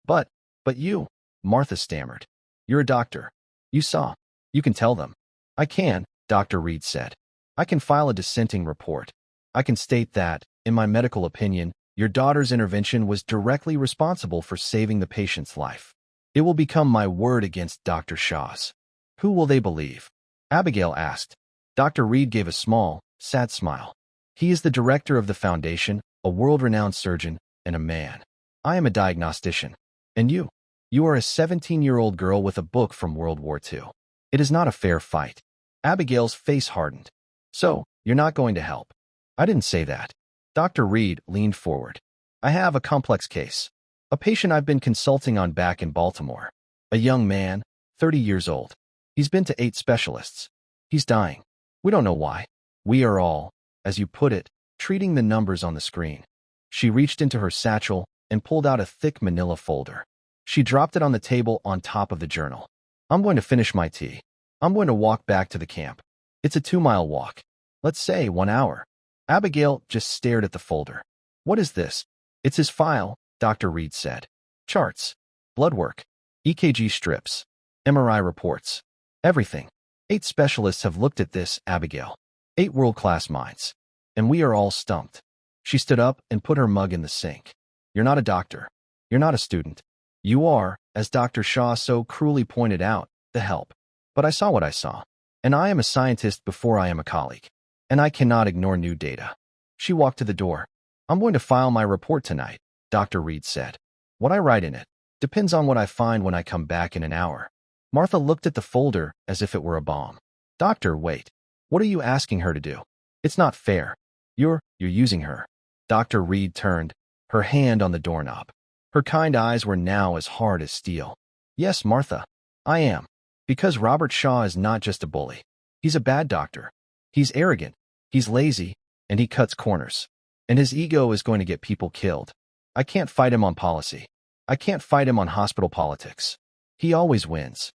But you, Martha stammered. You're a doctor. You saw. You can tell them. I can, Dr. Reed said. I can file a dissenting report. I can state that, in my medical opinion, your daughter's intervention was directly responsible for saving the patient's life. It will become my word against Dr. Shaw's. Who will they believe? Abigail asked. Dr. Reed gave a small, sad smile. He is the director of the foundation, a world-renowned surgeon, and a man. I am a diagnostician. And you? You are a 17-year-old girl with a book from World War II. It is not a fair fight. Abigail's face hardened. So, you're not going to help. I didn't say that. Dr. Reed leaned forward. I have a complex case. A patient I've been consulting on back in Baltimore. A young man, 30 years old. He's been to 8 specialists. He's dying. We don't know why. We are all, as you put it, treating the numbers on the screen. She reached into her satchel and pulled out a thick manila folder. She dropped it on the table on top of the journal. I'm going to finish my tea. I'm going to walk back to the camp. It's a 2-mile walk. Let's say 1 hour. Abigail just stared at the folder. What is this? It's his file, Dr. Reed said. Charts. Blood work. EKG strips. MRI reports. Everything. 8 specialists have looked at this, Abigail. 8 world-class minds. And we are all stumped. She stood up and put her mug in the sink. You're not a doctor. You're not a student. You are, as Dr. Shaw so cruelly pointed out, the help. But I saw what I saw. And I am a scientist before I am a colleague. And I cannot ignore new data. She walked to the door. I'm going to file my report tonight, Dr. Reed said. What I write in it depends on what I find when I come back in an hour. Martha looked at the folder as if it were a bomb. Doctor, wait. What are you asking her to do? It's not fair. You're using her. Dr. Reed turned, her hand on the doorknob. Her kind eyes were now as hard as steel. Yes, Martha, I am. Because Robert Shaw is not just a bully. He's a bad doctor. He's arrogant. He's lazy, and he cuts corners. And his ego is going to get people killed. I can't fight him on policy. I can't fight him on hospital politics. He always wins.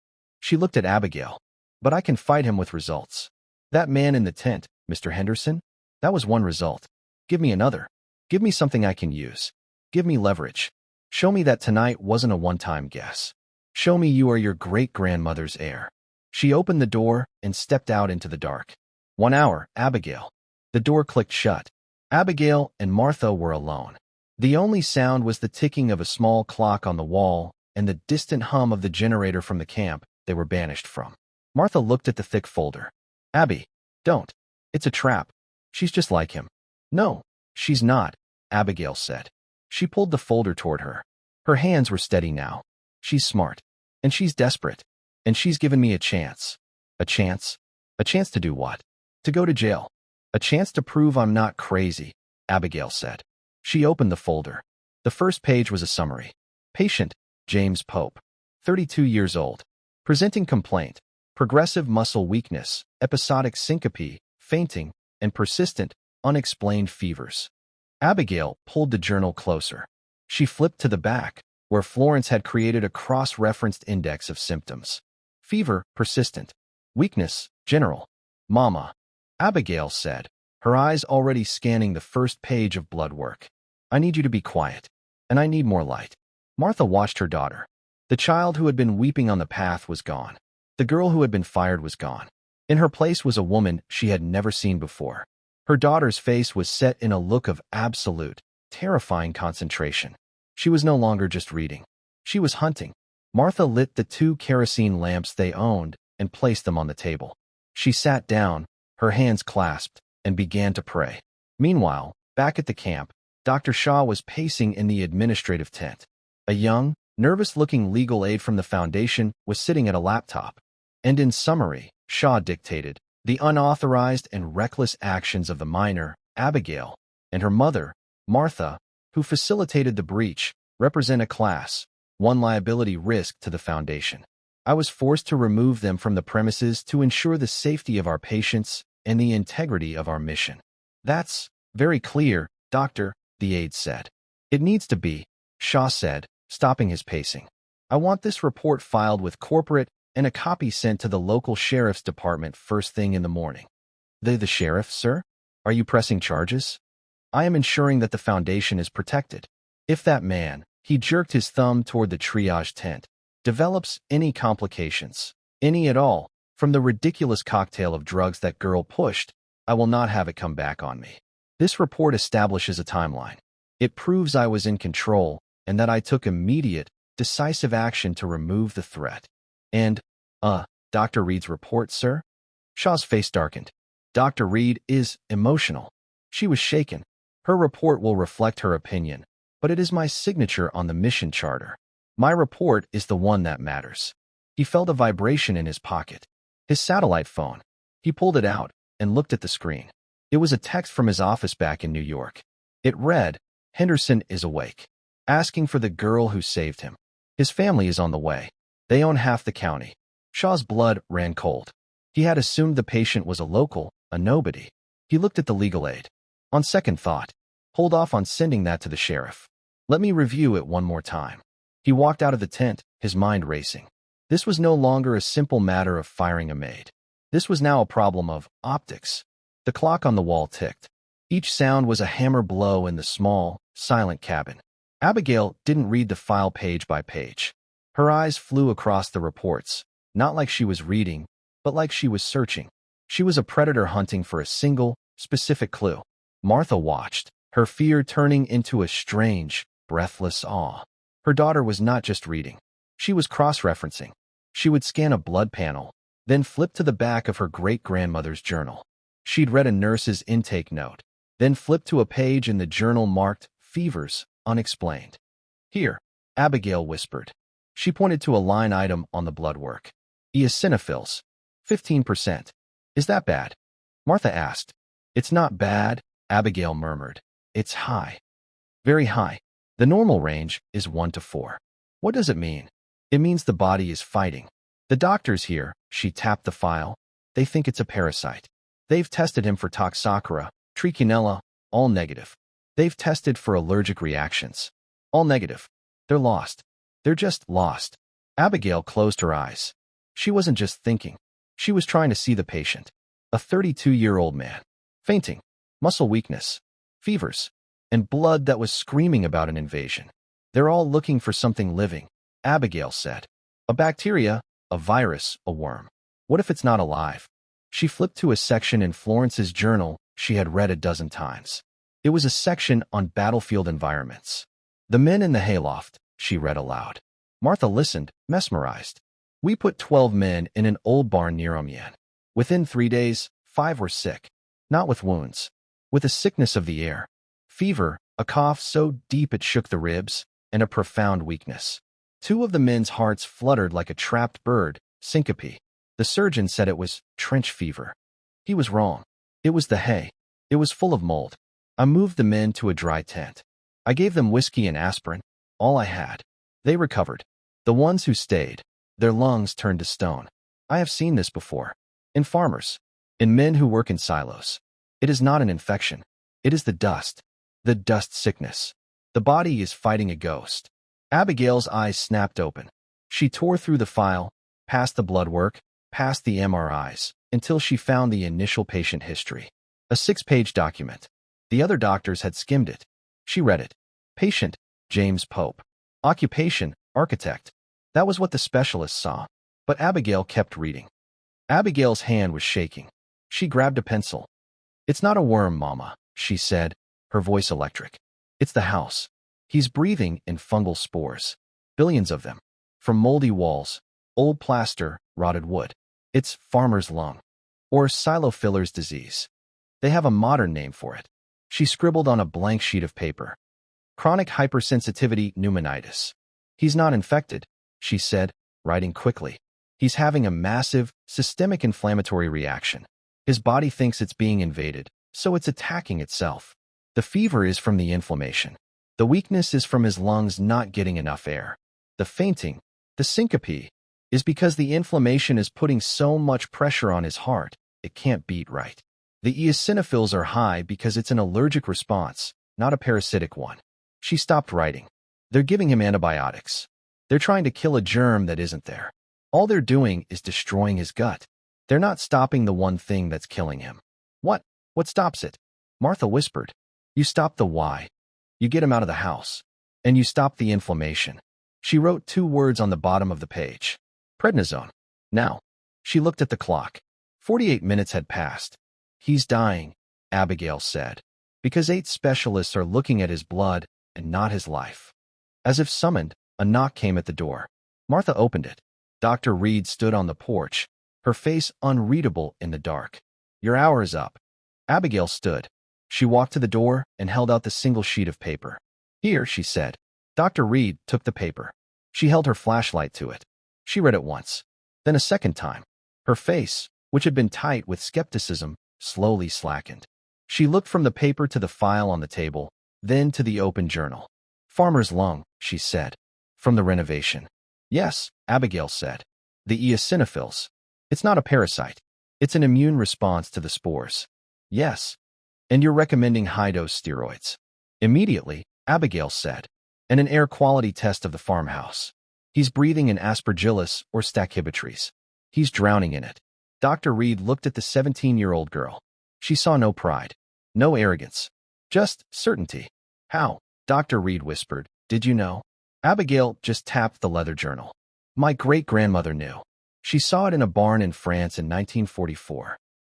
She looked at Abigail. But I can fight him with results. That man in the tent, Mr. Henderson, that was one result. Give me another. Give me something I can use. Give me leverage. Show me that tonight wasn't a one-time guess. Show me you are your great-grandmother's heir. She opened the door and stepped out into the dark. 1 hour, Abigail. The door clicked shut. Abigail and Martha were alone. The only sound was the ticking of a small clock on the wall and the distant hum of the generator from the camp they were banished from. Martha looked at the thick folder. Abby, don't. It's a trap. She's just like him. No, she's not, Abigail said. She pulled the folder toward her. Her hands were steady now. She's smart. And she's desperate. And she's given me a chance. A chance? A chance to do what? To go to jail. A chance to prove I'm not crazy, Abigail said. She opened the folder. The first page was a summary. Patient, James Pope, 32 years old. Presenting complaint, progressive muscle weakness, episodic syncope, fainting, and persistent, unexplained fevers. Abigail pulled the journal closer. She flipped to the back, where Florence had created a cross-referenced index of symptoms. Fever, persistent. Weakness, general. Mama, Abigail said, her eyes already scanning the first page of blood work. I need you to be quiet, and I need more light. Martha watched her daughter. The child who had been weeping on the path was gone. The girl who had been fired was gone. In her place was a woman she had never seen before. Her daughter's face was set in a look of absolute, terrifying concentration. She was no longer just reading. She was hunting. Martha lit the 2 kerosene lamps they owned and placed them on the table. She sat down, her hands clasped, and began to pray. Meanwhile, back at the camp, Dr. Shaw was pacing in the administrative tent. A young, nervous-looking legal aide from the Foundation was sitting at a laptop. And in summary, Shaw dictated, the unauthorized and reckless actions of the minor, Abigail, and her mother, Martha, who facilitated the breach, represent a class 1 liability risk to the Foundation. I was forced to remove them from the premises to ensure the safety of our patients and the integrity of our mission. That's very clear, Doctor, the aide said. It needs to be, Shaw said, stopping his pacing. I want this report filed with corporate and a copy sent to the local sheriff's department first thing in the morning. The sheriff, sir? Are you pressing charges? I am ensuring that the Foundation is protected. If that man, he jerked his thumb toward the triage tent, develops any complications, any at all, from the ridiculous cocktail of drugs that girl pushed, I will not have it come back on me. This report establishes a timeline. It proves I was in control and that I took immediate, decisive action to remove the threat. And, Dr. Reed's report, sir? Shaw's face darkened. Dr. Reed is emotional. She was shaken. Her report will reflect her opinion, but it is my signature on the mission charter. My report is the one that matters. He felt a vibration in his pocket. His satellite phone. He pulled it out and looked at the screen. It was a text from his office back in New York. It read, Henderson is awake, asking for the girl who saved him. His family is on the way. They own half the county. Shaw's blood ran cold. He had assumed the patient was a local, a nobody. He looked at the legal aide. On second thought, hold off on sending that to the sheriff. Let me review it one more time. He walked out of the tent, his mind racing. This was no longer a simple matter of firing a maid. This was now a problem of optics. The clock on the wall ticked. Each sound was a hammer blow in the small, silent cabin. Abigail didn't read the file page by page. Her eyes flew across the reports, not like she was reading, but like she was searching. She was a predator hunting for a single, specific clue. Martha watched, her fear turning into a strange, breathless awe. Her daughter was not just reading. She was cross-referencing. She would scan a blood panel, then flip to the back of her great-grandmother's journal. She'd read a nurse's intake note, then flip to a page in the journal marked Fevers, Unexplained. Here, Abigail whispered. She pointed to a line item on the blood work. Eosinophils, 15%. Is that bad? Martha asked. It's not bad, Abigail murmured. It's high. Very high. The normal range is 1 to 4. What does it mean? It means the body is fighting. The doctors here, she tapped the file, they think it's a parasite. They've tested him for Toxocora, Trichinella, all negative. They've tested for allergic reactions. All negative. They're lost. They're just lost. Abigail closed her eyes. She wasn't just thinking. She was trying to see the patient. A 32-year-old man. Fainting. Muscle weakness. Fevers. And blood that was screaming about an invasion. They're all looking for something living, Abigail said. A bacteria, a virus, a worm. What if it's not alive? She flipped to a section in Florence's journal she had read a dozen times. It was a section on battlefield environments. The men in the hayloft, she read aloud. Martha listened, mesmerized. We put 12 men in an old barn near Amiens. Within 3 days, 5 were sick. Not with wounds. With a sickness of the air. Fever, a cough so deep it shook the ribs, and a profound weakness. 2 of the men's hearts fluttered like a trapped bird, syncope. The surgeon said it was trench fever. He was wrong. It was the hay. It was full of mold. I moved the men to a dry tent. I gave them whiskey and aspirin, all I had. They recovered. The ones who stayed, their lungs turned to stone. I have seen this before. In farmers. In men who work in silos. It is not an infection. It is the dust. The dust sickness. The body is fighting a ghost. Abigail's eyes snapped open. She tore through the file, past the blood work, past the MRIs, until she found the initial patient history. A 6-page document. The other doctors had skimmed it. She read it. Patient, James Pope. Occupation, architect. That was what the specialist saw. But Abigail kept reading. Abigail's hand was shaking. She grabbed a pencil. It's not a worm, Mama, she said, her voice electric. It's the house. He's breathing in fungal spores. Billions of them. From moldy walls, old plaster, rotted wood. It's farmer's lung. Or silofiller's disease. They have a modern name for it. She scribbled on a blank sheet of paper. Chronic hypersensitivity pneumonitis. He's not infected, she said, writing quickly. He's having a massive, systemic inflammatory reaction. His body thinks it's being invaded, so it's attacking itself. The fever is from the inflammation. The weakness is from his lungs not getting enough air. The fainting, the syncope, is because the inflammation is putting so much pressure on his heart, it can't beat right. The eosinophils are high because it's an allergic response, not a parasitic one. She stopped writing. They're giving him antibiotics. They're trying to kill a germ that isn't there. All they're doing is destroying his gut. They're not stopping the one thing that's killing him. What? What stops it? Martha whispered. You stop the why. You get him out of the house. And you stop the inflammation. She wrote 2 words on the bottom of the page. Prednisone. Now. She looked at the clock. 48 minutes had passed. He's dying, Abigail said, because 8 specialists are looking at his blood and not his life. As if summoned, a knock came at the door. Martha opened it. Dr. Reed stood on the porch, her face unreadable in the dark. Your hour is up. Abigail stood. She walked to the door and held out the single sheet of paper. Here, she said. Dr. Reed took the paper. She held her flashlight to it. She read it once, then a second time. Her face, which had been tight with skepticism, slowly slackened. She looked from the paper to the file on the table, then to the open journal. Farmer's lung, she said. From the renovation. Yes, Abigail said. The eosinophils. It's not a parasite. It's an immune response to the spores. Yes. And you're recommending high-dose steroids. Immediately, Abigail said. And an air quality test of the farmhouse. He's breathing in aspergillus or stachybotrys. He's drowning in it. Dr. Reed looked at the 17-year-old girl. She saw no pride, no arrogance, just certainty. How? Dr. Reed whispered. Did you know? Abigail just tapped the leather journal. My great-grandmother knew. She saw it in a barn in France in 1944.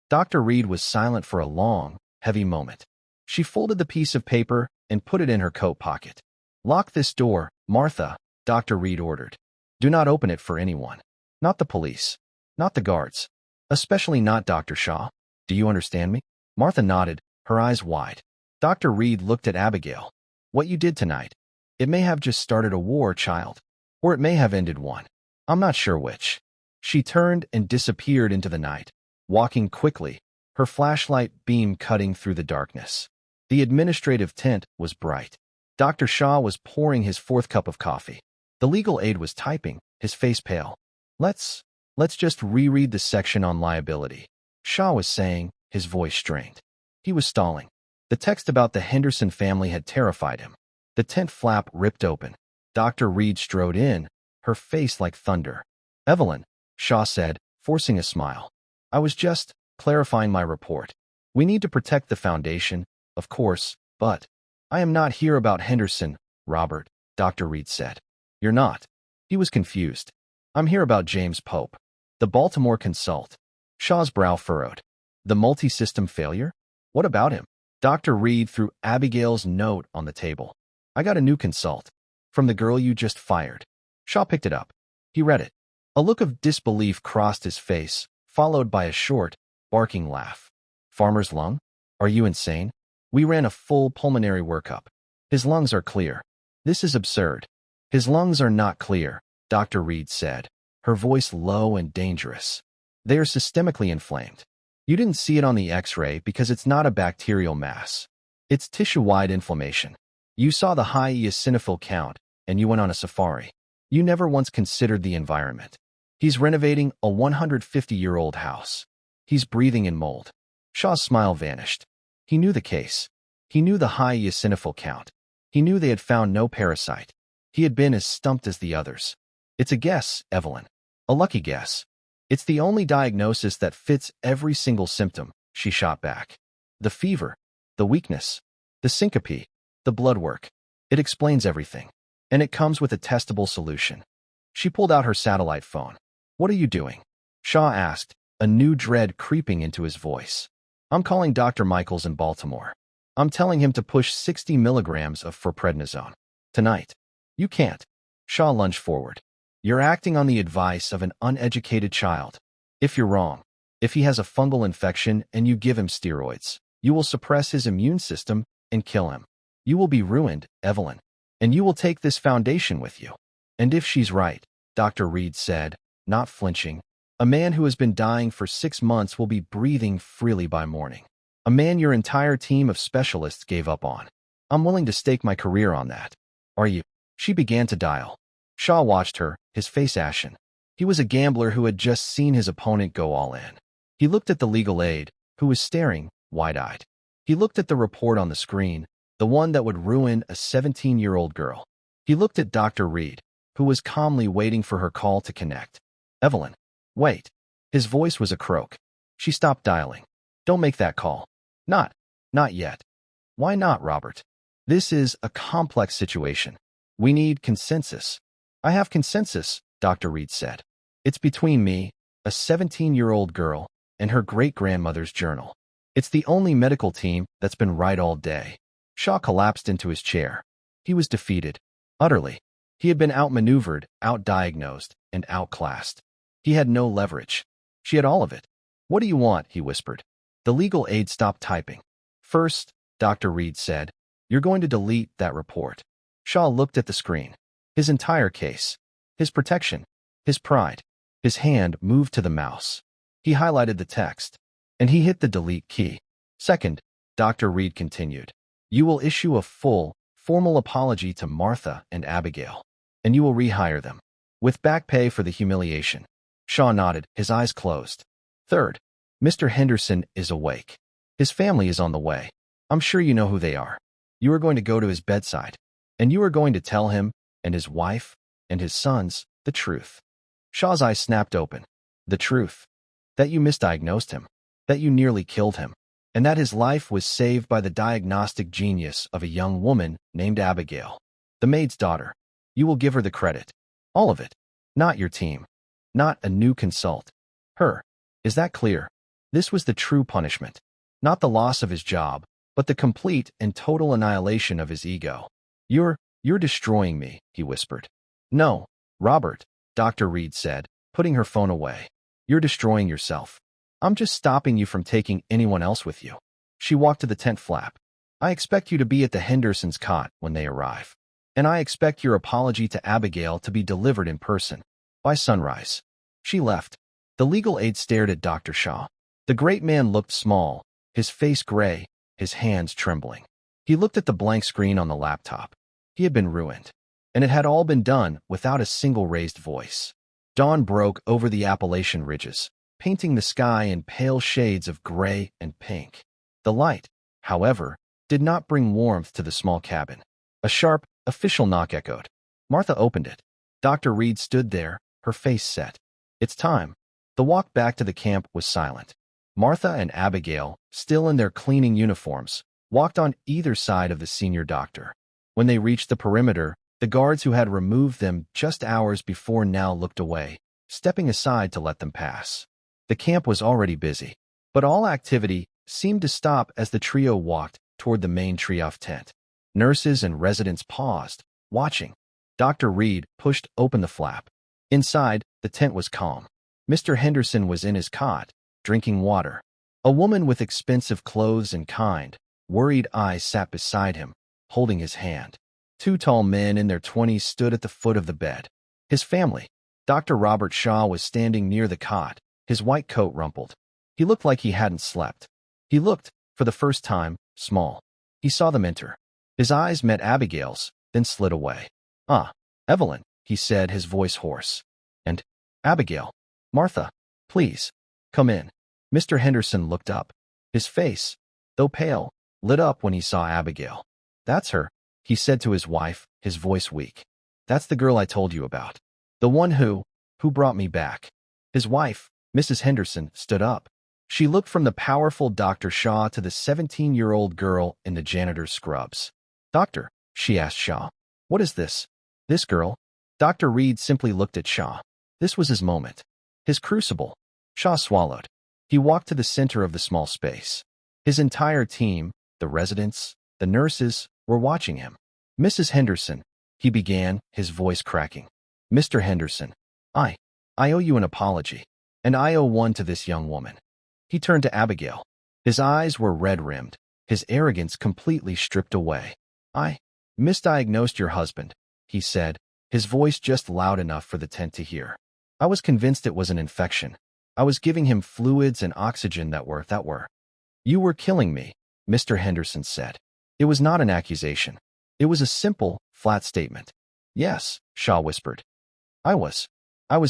Dr. Reed was silent for a long, heavy moment. She folded the piece of paper and put it in her coat pocket. Lock this door, Martha, Dr. Reed ordered. Do not open it for anyone. Not the police. Not the guards. Especially not Dr. Shaw. Do you understand me? Martha nodded, her eyes wide. Dr. Reed looked at Abigail. What you did tonight. It may have just started a war, child. Or it may have ended one. I'm not sure which. She turned and disappeared into the night, walking quickly, her flashlight beam cutting through the darkness. The administrative tent was bright. Dr. Shaw was pouring his 4th cup of coffee. The legal aide was typing, his face pale. Let's just reread the section on liability. Shaw was saying, his voice strained. He was stalling. The text about the Henderson family had terrified him. The tent flap ripped open. Dr. Reed strode in, her face like thunder. Evelyn, Shaw said, forcing a smile. I was just clarifying my report. We need to protect the foundation, of course, but I am not here about Henderson, Robert, Dr. Reed said. You're not. He was confused. I'm here about James Pope. The Baltimore Consult. Shaw's brow furrowed. The multi-system failure? What about him? Dr. Reed threw Abigail's note on the table. I got a new consult. From the girl you just fired. Shaw picked it up. He read it. A look of disbelief crossed his face, followed by a short, barking laugh. Farmer's lung? Are you insane? We ran a full pulmonary workup. His lungs are clear. This is absurd. His lungs are not clear, Dr. Reed said, her voice low and dangerous. They are systemically inflamed. You didn't see it on the X-ray because it's not a bacterial mass. It's tissue-wide inflammation. You saw the high eosinophil count, and you went on a safari. You never once considered the environment. He's renovating a 150-year-old house. He's breathing in mold. Shaw's smile vanished. He knew the case. He knew the high eosinophil count. He knew they had found no parasite. He had been as stumped as the others. It's a guess, Evelyn. A lucky guess. It's the only diagnosis that fits every single symptom, she shot back. The fever, the weakness, the syncope, the blood work. It explains everything. And it comes with a testable solution. She pulled out her satellite phone. What are you doing? Shaw asked, a new dread creeping into his voice. I'm calling Dr. Michaels in Baltimore. I'm telling him to push 60 milligrams of prednisone. Tonight. You can't. Shaw lunged forward. You're acting on the advice of an uneducated child. If you're wrong, if he has a fungal infection and you give him steroids, you will suppress his immune system and kill him. You will be ruined, Evelyn. And you will take this foundation with you. And if she's right, Dr. Reed said, not flinching, a man who has been dying for 6 months will be breathing freely by morning. A man your entire team of specialists gave up on. I'm willing to stake my career on that. Are you? She began to dial. Shaw watched her, his face ashen. He was a gambler who had just seen his opponent go all in. He looked at the legal aide, who was staring, wide-eyed. He looked at the report on the screen, the one that would ruin a 17-year-old girl. He looked at Dr. Reed, who was calmly waiting for her call to connect. Evelyn, wait. His voice was a croak. She stopped dialing. Don't make that call. Not yet. Why not, Robert? This is a complex situation. We need consensus. I have consensus, Dr. Reed said. It's between me, a 17-year-old girl, and her great-grandmother's journal. It's the only medical team that's been right all day. Shaw collapsed into his chair. He was defeated. Utterly. He had been outmaneuvered, outdiagnosed, and outclassed. He had no leverage. She had all of it. What do you want? He whispered. The legal aide stopped typing. First, Dr. Reed said, you're going to delete that report. Shaw looked at the screen. His entire case. His protection. His pride. His hand moved to the mouse. He highlighted the text. And he hit the delete key. Second, Dr. Reed continued. You will issue a full, formal apology to Martha and Abigail. And you will rehire them. With back pay for the humiliation. Shaw nodded, his eyes closed. Third, Mr. Henderson is awake. His family is on the way. I'm sure you know who they are. You are going to go to his bedside. And you are going to tell him, and his wife, and his sons, the truth. Shaw's eyes snapped open. The truth. That you misdiagnosed him. That you nearly killed him. And that his life was saved by the diagnostic genius of a young woman named Abigail. The maid's daughter. You will give her the credit. All of it. Not your team. Not a new consult. Her. Is that clear? This was the true punishment. Not the loss of his job, but the complete and total annihilation of his ego. You're destroying me, he whispered. No, Robert, Dr. Reed said, putting her phone away. You're destroying yourself. I'm just stopping you from taking anyone else with you. She walked to the tent flap. I expect you to be at the Hendersons' cot when they arrive. And I expect your apology to Abigail to be delivered in person. By sunrise. She left. The legal aide stared at Dr. Shaw. The great man looked small, his face gray, his hands trembling. He looked at the blank screen on the laptop. He had been ruined. And it had all been done without a single raised voice. Dawn broke over the Appalachian ridges, painting the sky in pale shades of gray and pink. The light, however, did not bring warmth to the small cabin. A sharp, official knock echoed. Martha opened it. Dr. Reed stood there, her face set. It's time. The walk back to the camp was silent. Martha and Abigail, still in their cleaning uniforms, walked on either side of the senior doctor. When they reached the perimeter, the guards who had removed them just hours before now looked away, stepping aside to let them pass. The camp was already busy, but all activity seemed to stop as the trio walked toward the main tree-off tent. Nurses and residents paused, watching. Dr. Reed pushed open the flap. Inside, the tent was calm. Mr. Henderson was in his cot, drinking water. A woman with expensive clothes and kind, worried eyes sat beside him, holding his hand. 2 tall men in their 20s stood at the foot of the bed. His family. Dr. Robert Shaw was standing near the cot, his white coat rumpled. He looked like he hadn't slept. He looked, for the first time, small. He saw them enter. His eyes met Abigail's, then slid away. "Ah, Evelyn," he said, his voice hoarse. "And Abigail. Martha, please, come in." Mr. Henderson looked up. His face, though pale, lit up when he saw Abigail. "That's her," he said to his wife, his voice weak. "That's the girl I told you about. The one who brought me back." His wife, Mrs. Henderson, stood up. She looked from the powerful Dr. Shaw to the 17-year-old girl in the janitor's scrubs. "Doctor," she asked Shaw, "what is this? This girl?" Dr. Reed simply looked at Shaw. This was his moment. His crucible. Shaw swallowed. He walked to the center of the small space. His entire team, the residents, the nurses, were watching him. "Mrs. Henderson," he began, his voice cracking. "Mr. Henderson, I owe you an apology, and I owe one to this young woman." He turned to Abigail. His eyes were red-rimmed, his arrogance completely stripped away. "I misdiagnosed your husband," he said, his voice just loud enough for the tent to hear. "I was convinced it was an infection. I was giving him fluids and oxygen that were. You were killing me," Mr. Henderson said. It was not an accusation. It was a simple, flat statement. "Yes," Shaw whispered. I was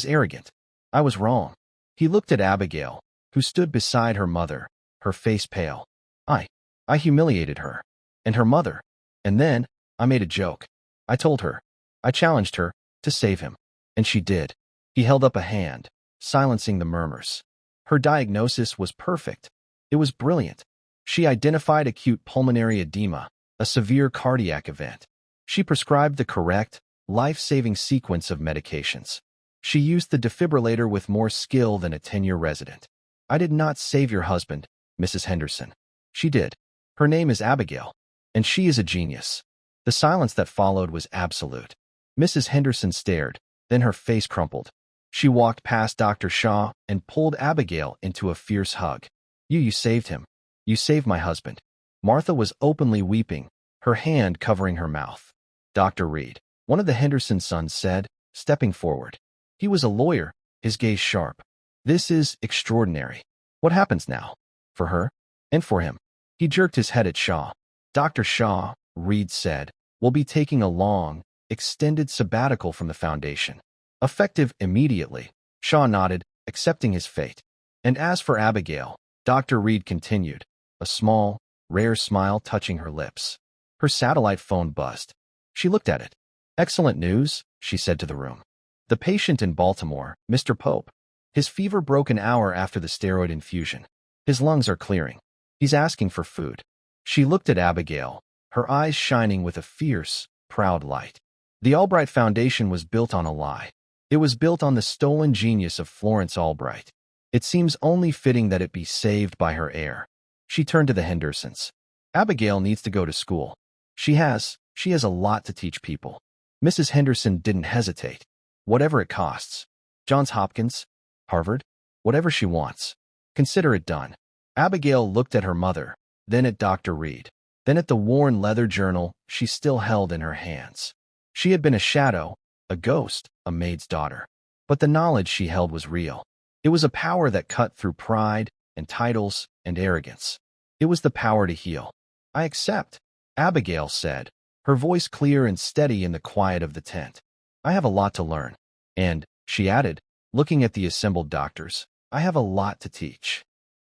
arrogant. I was wrong." He looked at Abigail, who stood beside her mother, her face pale. I humiliated her. And her mother. And then, I made a joke. I told her. I challenged her to save him. And she did." He held up a hand, silencing the murmurs. "Her diagnosis was perfect. It was brilliant. She identified acute pulmonary edema, a severe cardiac event. She prescribed the correct, life-saving sequence of medications. She used the defibrillator with more skill than a 10-year resident. I did not save your husband, Mrs. Henderson. She did. Her name is Abigail, and she is a genius." The silence that followed was absolute. Mrs. Henderson stared, then her face crumpled. She walked past Dr. Shaw and pulled Abigail into a fierce hug. You saved him. You saved my husband." Martha was openly weeping, her hand covering her mouth. "Dr. Reed," one of the Henderson sons said, stepping forward. He was a lawyer, his gaze sharp. "This is extraordinary. What happens now? For her? And for him?" He jerked his head at Shaw. "Dr. Shaw," Reed said, "will be taking a long, extended sabbatical from the Foundation. Effective immediately." Shaw nodded, accepting his fate. "And as for Abigail," Dr. Reed continued, a small, rare smile touching her lips. Her satellite phone buzzed. She looked at it. "Excellent news," she said to the room. "The patient in Baltimore, Mr. Pope. His fever broke an hour after the steroid infusion. His lungs are clearing. He's asking for food." She looked at Abigail, her eyes shining with a fierce, proud light. The Albright Foundation was built on a lie. It was built on the stolen genius of Florence Albright. It seems only fitting that it be saved by her heir. She turned to the Hendersons. "Abigail needs to go to school. She has a lot to teach people." Mrs. Henderson didn't hesitate. "Whatever it costs. Johns Hopkins, Harvard, whatever she wants. Consider it done." Abigail looked at her mother, then at Dr. Reed, then at the worn leather journal she still held in her hands. She had been a shadow, a ghost, a maid's daughter. But the knowledge she held was real. It was a power that cut through pride and titles and arrogance. It was the power to heal. "I accept," Abigail said, her voice clear and steady in the quiet of the tent. "I have a lot to learn. And," she added, looking at the assembled doctors, "I have a lot to teach."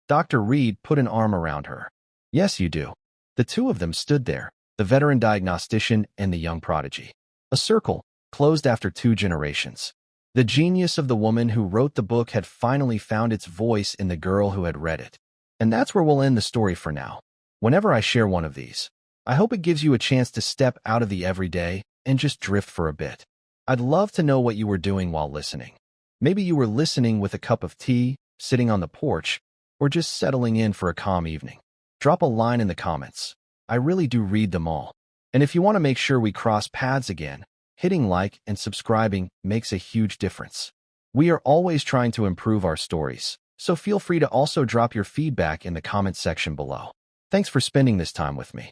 Dr. Reed put an arm around her. "Yes, you do." The two of them stood there, the veteran diagnostician and the young prodigy. A circle, closed after 2 generations. The genius of the woman who wrote the book had finally found its voice in the girl who had read it. And that's where we'll end the story for now. Whenever I share one of these, I hope it gives you a chance to step out of the everyday and just drift for a bit. I'd love to know what you were doing while listening. Maybe you were listening with a cup of tea, sitting on the porch, or just settling in for a calm evening. Drop a line in the comments. I really do read them all. And if you want to make sure we cross paths again, hitting like and subscribing makes a huge difference. We are always trying to improve our stories, so feel free to also drop your feedback in the comment section below. Thanks for spending this time with me.